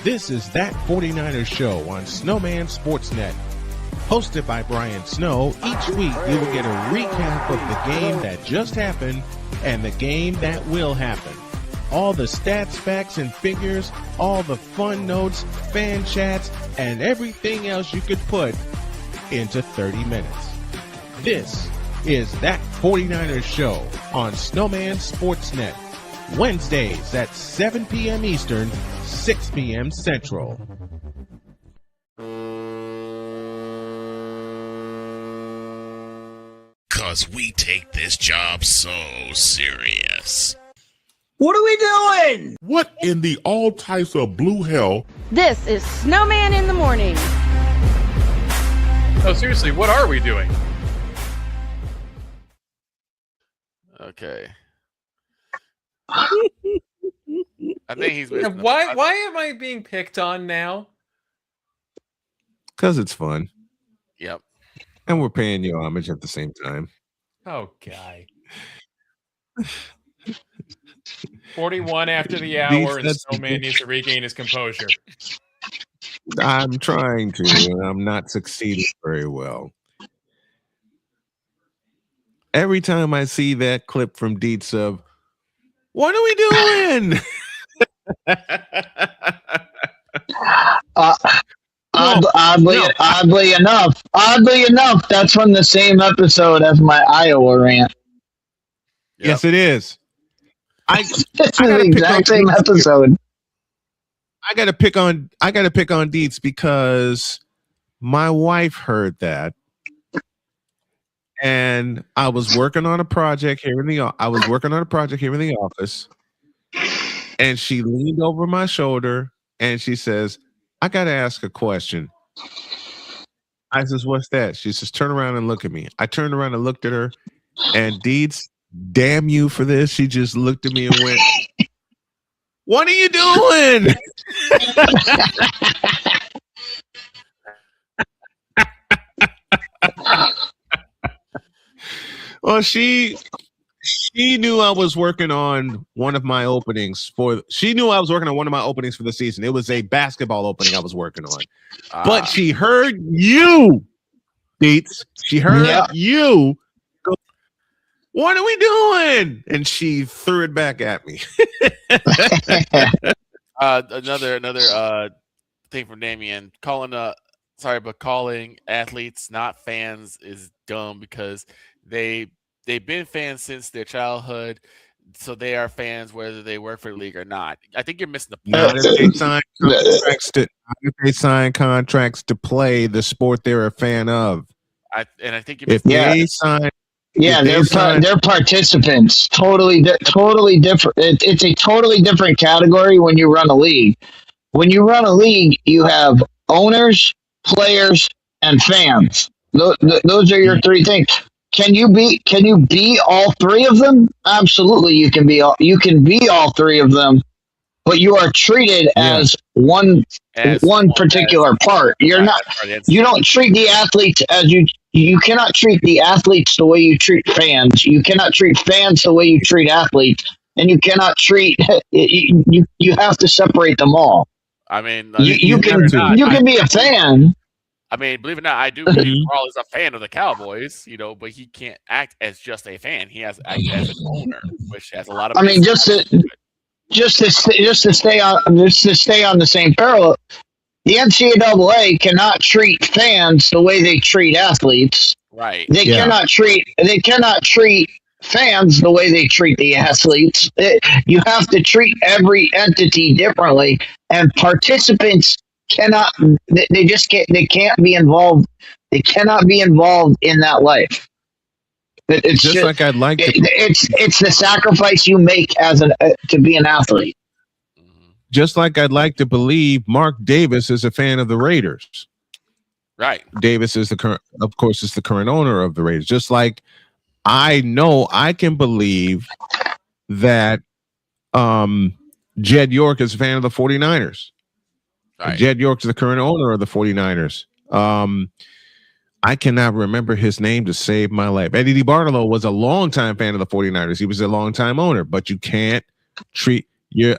This is That 49ers Show on Snowman Sportsnet. Hosted by Brian Snow, each week you will get a recap of the game that just happened and the game that will happen. All the stats, facts, and figures, all the fun notes, fan chats, and everything else you could put into 30 minutes. This is That 49ers Show on Snowman Sportsnet. Wednesdays at 7 p.m. Eastern, 6 p.m. Central. Cause we take this job so serious. What are we doing? What in the all types of blue hell? This is Snowman in the Morning. Oh, seriously, what are we doing? Okay. I think he's. Why am I being picked on now? Because it's fun. Yep. And we're paying you homage at the same time. Oh, guy. 41 after the hour, and Snowman needs to regain his composure. I'm trying to, and I'm not succeeding very well. Every time I see that clip from Dietz of, what are we doing? Oddly enough, that's from the same episode as my Iowa rant. Yes, it is. It's the exact same episode. I gotta pick on Dietz because my wife heard that, and I was working on a project here in the office, and she leaned over my shoulder and she says, "I gotta ask a question." I says, "What's that?" She says, "Turn around and look at me." I turned around and looked at her, and Dietz, damn you for this. She just looked at me and went, "What are you doing?" Well, she knew I was working on one of my openings for the season. It was a basketball opening I was working on. But she heard you, Dietz. She heard you go, "What are we doing?" And she threw it back at me. Another thing from Damien, calling athletes not fans is dumb because they've been fans since their childhood, so they are fans whether they work for the league or not. I think you're missing the point. Not if they sign contracts to play the sport they're a fan of. I think they're participants. Totally different. It's a totally different category when you run a league. When you run a league, you have owners, players, and fans. Those are your three things. Can you be all three of them? Absolutely, you can be all three of them, but you are treated as one particular part. You don't treat the athletes as you cannot treat the athletes the way you treat fans. You cannot treat fans the way you treat athletes, and you cannot treat you have to separate them all. I mean, you can be a fan. I mean, believe it or not, I do believe Carl is a fan of the Cowboys, but he can't act as just a fan. He has to act as an owner, which has a lot of. I mean, just to stay on the same parallel, the NCAA cannot treat fans the way they treat athletes. Right. They cannot treat fans the way they treat the athletes. You have to treat every entity differently, and participants cannot. They can't be involved. They cannot be involved in that life. It's just like I'd like to. It's the sacrifice you make to be an athlete. Just like I'd like to believe Mark Davis is a fan of the Raiders. Right. Davis is the current owner of the Raiders. Just like I know I can believe that Jed York is a fan of the 49ers. Right. Jed York is the current owner of the 49ers. I cannot remember his name to save my life. Eddie DiBartolo was a longtime fan of the 49ers. He was a longtime owner, but you can't treat your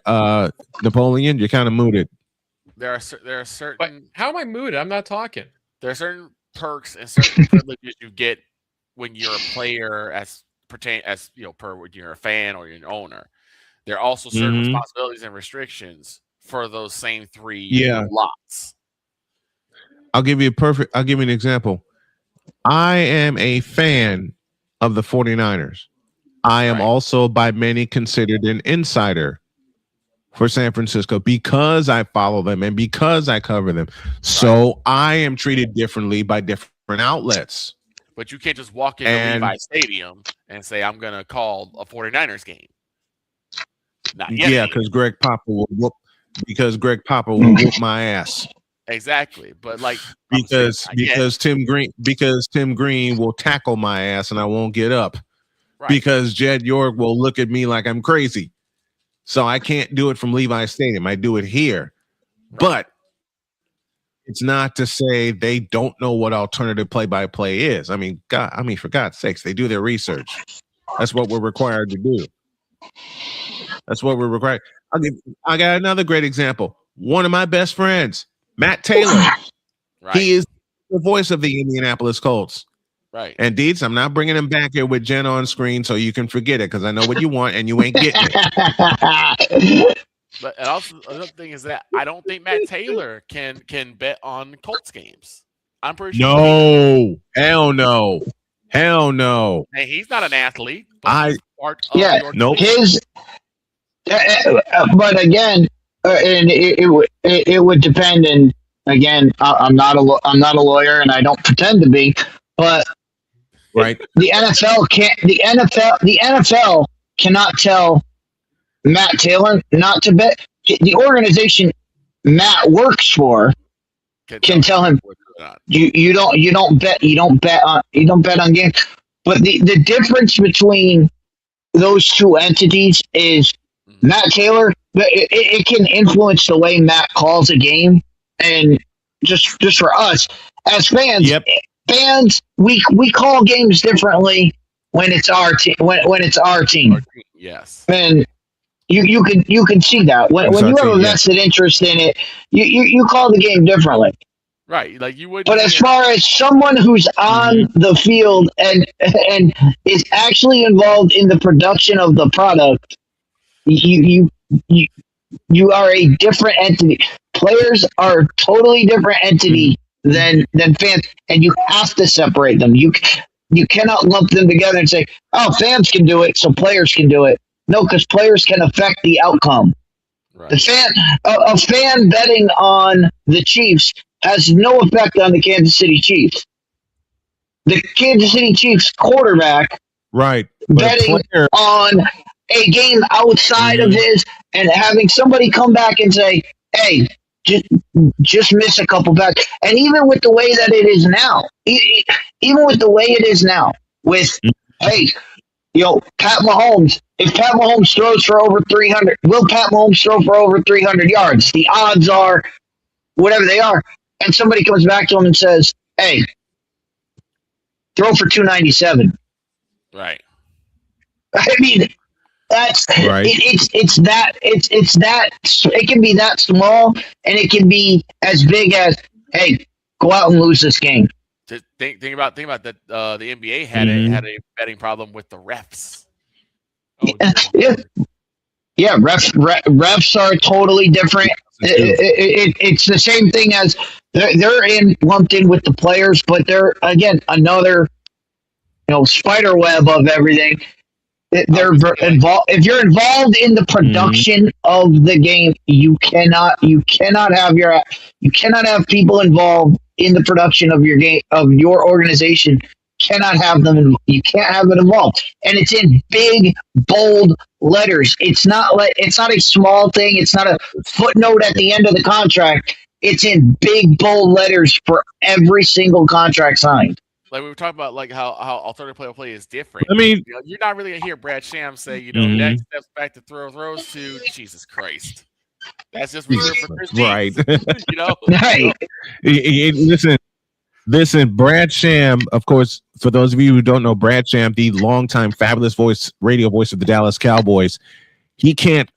Napoleon. You're kind of mooted. There are certain. But how am I mooted? I'm not talking. There are certain perks and certain privileges you get when you're a player, when you're a fan or you're an owner. There are also certain responsibilities and restrictions for those same three lots. I'll give you an example. I am a fan of the 49ers. I am also by many considered an insider for San Francisco because I follow them and because I cover them. So I am treated differently by different outlets. But you can't just walk into Levi Stadium and say, I'm going to call a 49ers game. Not yet. Yeah, because Greg Papa will whoop my ass. Exactly. But because Tim Green will tackle my ass and I won't get up. Right. Because Jed York will look at me like I'm crazy. So I can't do it from Levi Stadium. I do it here. Right. But it's not to say they don't know what alternative play-by-play is. I mean, for God's sakes, they do their research. That's what we're required to do. That's what we're required. I got another great example. One of my best friends, Matt Taylor. Right. He is the voice of the Indianapolis Colts. Right. And Deeds, I'm not bringing him back here with Jen on screen so you can forget it because I know what you want and you ain't getting it. But and also another thing is that I don't think Matt Taylor can bet on Colts games. I'm pretty sure. No, hell no, hell no. Hey, he's not an athlete. But nope. His, but again, and it would depend. And again, I'm not a lawyer, and I don't pretend to be. But right, the NFL can't. The NFL cannot tell Matt Taylor not to bet. The organization Matt works for can tell him you don't bet on games. But the difference between those two entities is Matt Taylor. It can influence the way Matt calls a game, and just for us as fans. Yep. Fans, we call games differently when it's our team. When it's our team, yes, and you can see that when you have a vested interest in it, you call the game differently. Right, like you would. But as far as someone who's on the field and is actually involved in the production of the product, you are a different entity. Players are a totally different entity than fans, and you have to separate them. You cannot lump them together and say, "Oh, fans can do it, so players can do it." No, because players can affect the outcome. Right. A fan betting on the Chiefs has no effect on the Kansas City Chiefs. The Kansas City Chiefs quarterback, right, betting on a game outside of his, and having somebody come back and say, "Hey, just miss a couple back." And even with the way that it is now, with hey, Pat Mahomes. If Pat Mahomes throws for over 300, will Pat Mahomes throw for over 300 yards? The odds are whatever they are. And somebody comes back to him and says, "Hey, throw for 297." Right. I mean, that's right. It's that it can be that small, and it can be as big as, "Hey, go out and lose this game." Think about that. The NBA had a betting problem with the refs. Yeah, refs are totally different. It's the same thing as they're lumped in with the players, but they're again another spider web of everything. They're involved. If you're involved in the production of the game, you cannot have people involved in the production of your game, of your organization. You can't have it involved, and it's in big, bold letters. It's not a small thing. It's not a footnote at the end of the contract. It's in big, bold letters for every single contract signed. Like we were talking about, like how alternative play is different. I mean, you're not really gonna hear Brad Sham say, next steps back to throws to Jesus Christ. That's just reserved for Chris right. Right. Listen, Brad Sham, of course, for those of you who don't know, Brad Sham, the longtime fabulous radio voice of the Dallas Cowboys, he can't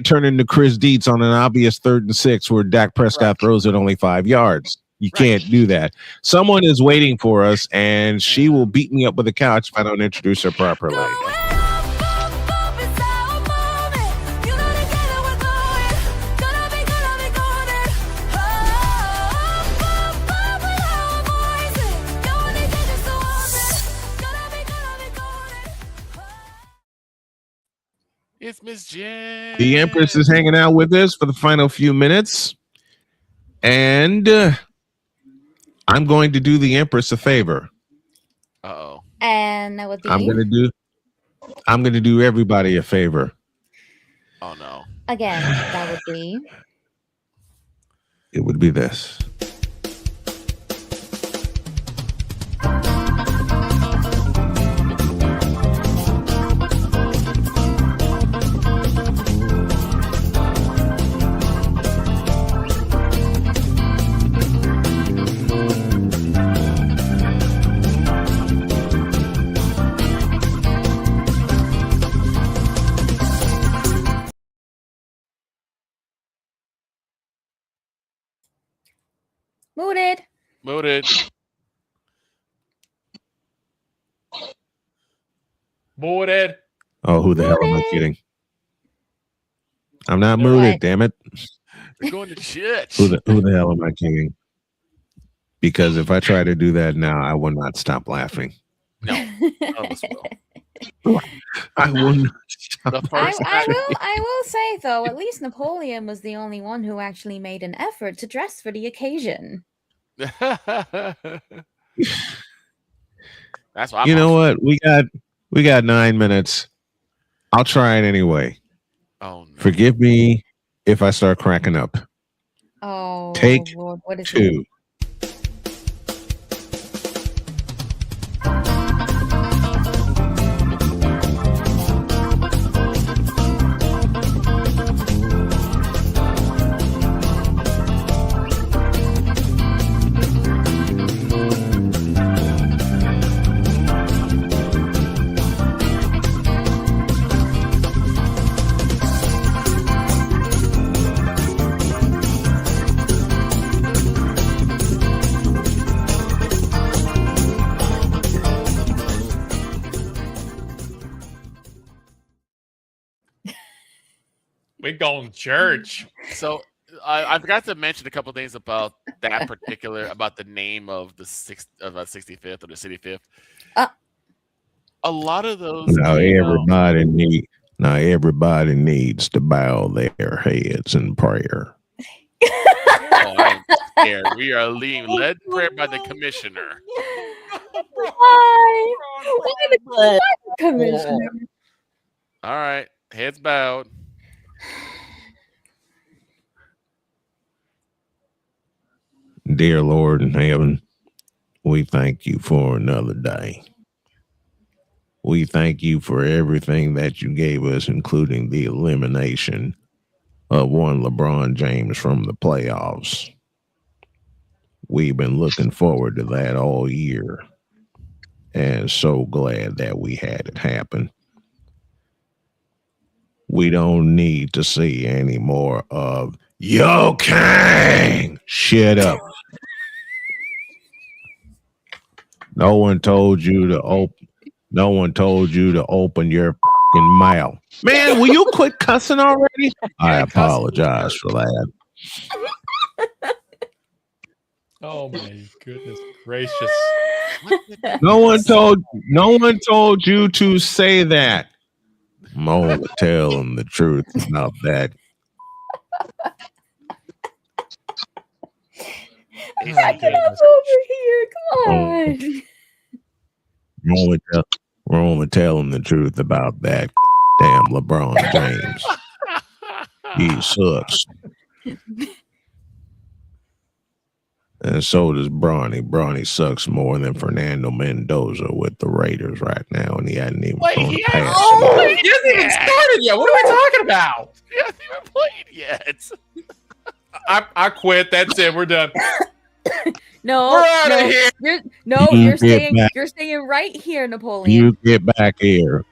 turn into Chris Dietz on an obvious 3rd and 6 where Dak Prescott throws it only 5 yards. You can't do that. Someone is waiting for us, and she will beat me up with a couch if I don't introduce her properly. It's Miss Jen. The Empress is hanging out with us for the final few minutes, and I'm going to do the Empress a favor. Uh-oh. And that would be I'm going to do everybody a favor. Oh no. Again, that would be. It would be this. Mooted. Mooted. Mooted. Oh, who the hell am I kidding? I'm not What? mooted, damn it. You're going to church. Who the hell am I kidding? Because if I try to do that now, I will not stop laughing. No. None of us will. I will not stop. I will say though, at least Napoleon was the only one who actually made an effort to dress for the occasion. That's why. You know what? We got 9 minutes. I'll try it anyway. Oh no. Forgive me if I start cracking up. Oh, Take Lord, what is 2. We going church. So I forgot to mention a couple things about that particular about the name of the 65th or the City Fifth. A lot of those. Now everybody needs to bow their heads in prayer. Oh, I am scared. We are led prayer by the commissioner. Why? Why the commissioner? All right, heads bowed. Dear Lord in heaven, we thank you for another day. We thank you for everything that you gave us, including the elimination of one LeBron James from the playoffs. We've been looking forward to that all year, and so glad that we had it happen. We don't need to see any more of Yo King. Shut up. No one told you to open your fucking mouth. Man, will you quit cussing already? I apologize for that. Oh my goodness gracious. No one told you to say that. I'm only telling the truth about that. Back it up over here. Come on. We're only telling the truth about that damn LeBron James. He sucks. And so does Bronny. Bronny sucks more than Fernando Mendoza with the Raiders right now, and he hadn't even gone past. Oh, he hasn't even started yet. What are we talking about? He hasn't even played yet. I quit. That's it. We're done. No, We're out of here. You're staying right here, Napoleon. You get back here.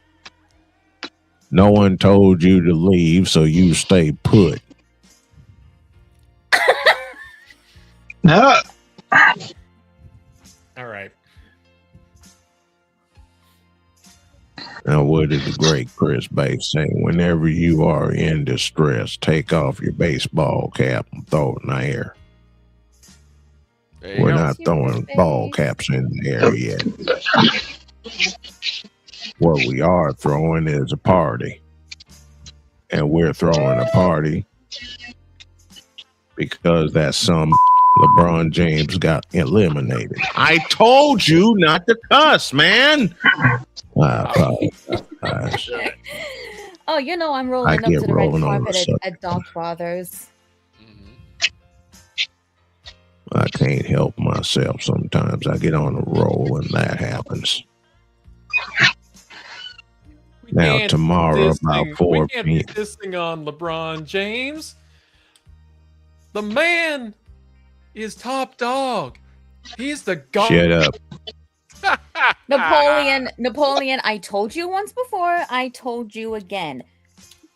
No one told you to leave, so you stay put. No. All right. Now, what did the great Chris Bates say? Whenever you are in distress, take off your baseball cap and throw it in the air. We're not throwing ball caps in the air yet. What we are throwing is a party. And we're throwing a party because that some LeBron James got eliminated. I told you not to cuss, man. I apologize. Oh, you know I'm rolling up to the red carpet at Dog Father's. I can't help myself sometimes. I get on a roll and that happens. Now tomorrow about 4 p.m. We can't be dissing on LeBron James. The man is top dog. He's the god. Shut up. Napoleon, I told you once before, I told you again.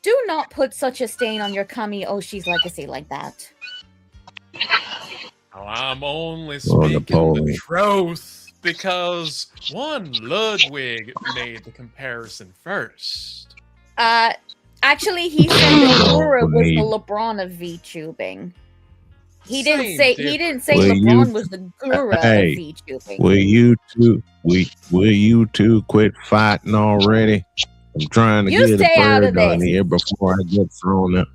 Do not put such a stain on your Kami Oshi's legacy like that. I'm only speaking the Napoleon. truth because one Ludwig made the comparison first. Actually, he said that Gura was the LeBron of VTubing. He didn't say LeBron was the Gura of VTubing. Will you two quit fighting already? I'm trying to get a prayer done here before I get thrown up.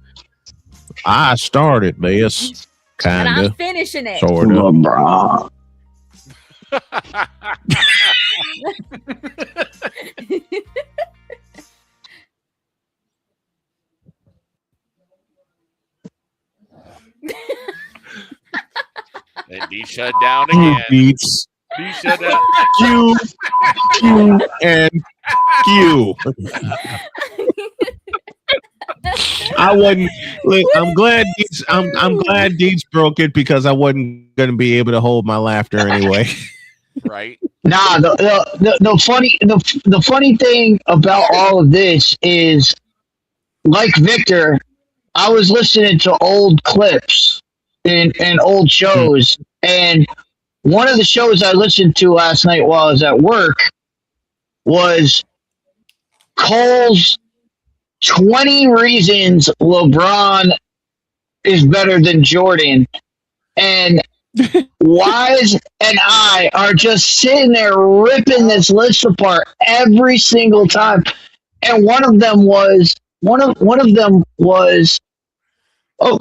I started this, And kinda, I'm finishing it. sort of. LeBron. And D shut down again. Beats. D shut down. Q, and Q. I wasn't. Look, I'm glad. I'm glad Deeds broke it because I wasn't going to be able to hold my laughter anyway. Right. Nah, the funny thing about all of this is, like Victor, I was listening to old clips and old shows, and one of the shows I listened to last night while I was at work was Cole's 20 Reasons LeBron is better than Jordan, and Wise and I are just sitting there ripping this list apart every single time. And one of them was, oh,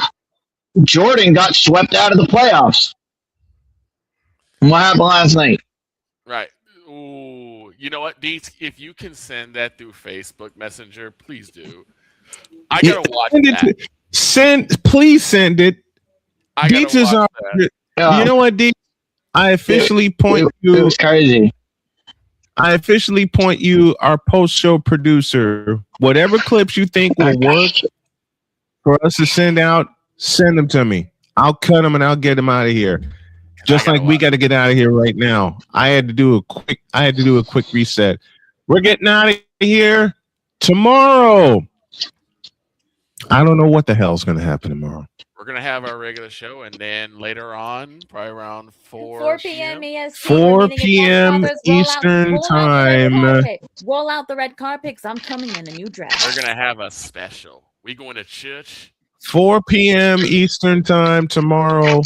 Jordan got swept out of the playoffs. And what happened last night? Right. Ooh, you know what, Deets? If you can send that through Facebook Messenger, please do. I gotta watch that. Please send it. Deets is on. You know what, Deets? I officially point you. It was crazy. I officially point you, our post-show producer. Whatever clips you think will work for us to send out, send them to me. I'll cut them and I'll get them out of here. Just like we got to get out of here right now. I had to do a quick reset. We're getting out of here tomorrow. I don't know what the hell's going to happen tomorrow. We're gonna have our regular show, and then later on, probably around 4 p.m. EST. 4 p.m. Eastern time. Roll out the red carpet because I'm coming in a new dress. We're gonna have a special. We going to church. 4 p.m. Eastern time tomorrow.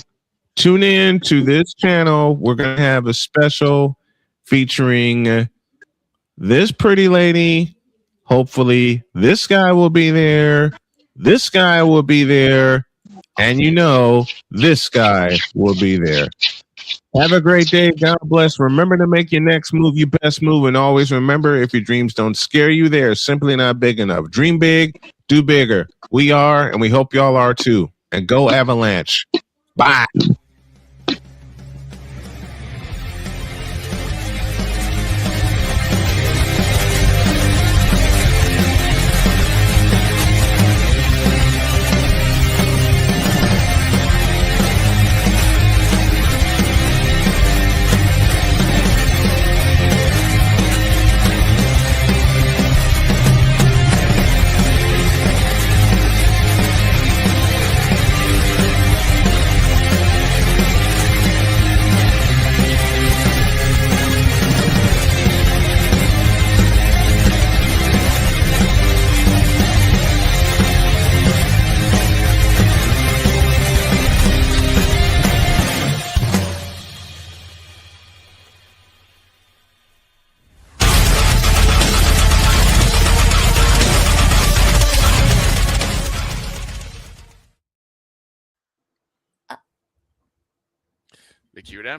Tune in to this channel. We're going to have a special featuring this pretty lady. Hopefully, this guy will be there. This guy will be there. And you know, this guy will be there. Have a great day. God bless. Remember to make your next move your best move. And always remember, if your dreams don't scare you, they are simply not big enough. Dream big, do bigger. We are, and we hope y'all are too. And go Avalanche. Bye.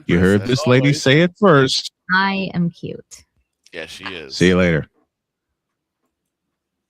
You heard this lady say it first. I am cute. Yeah, she is. See you later.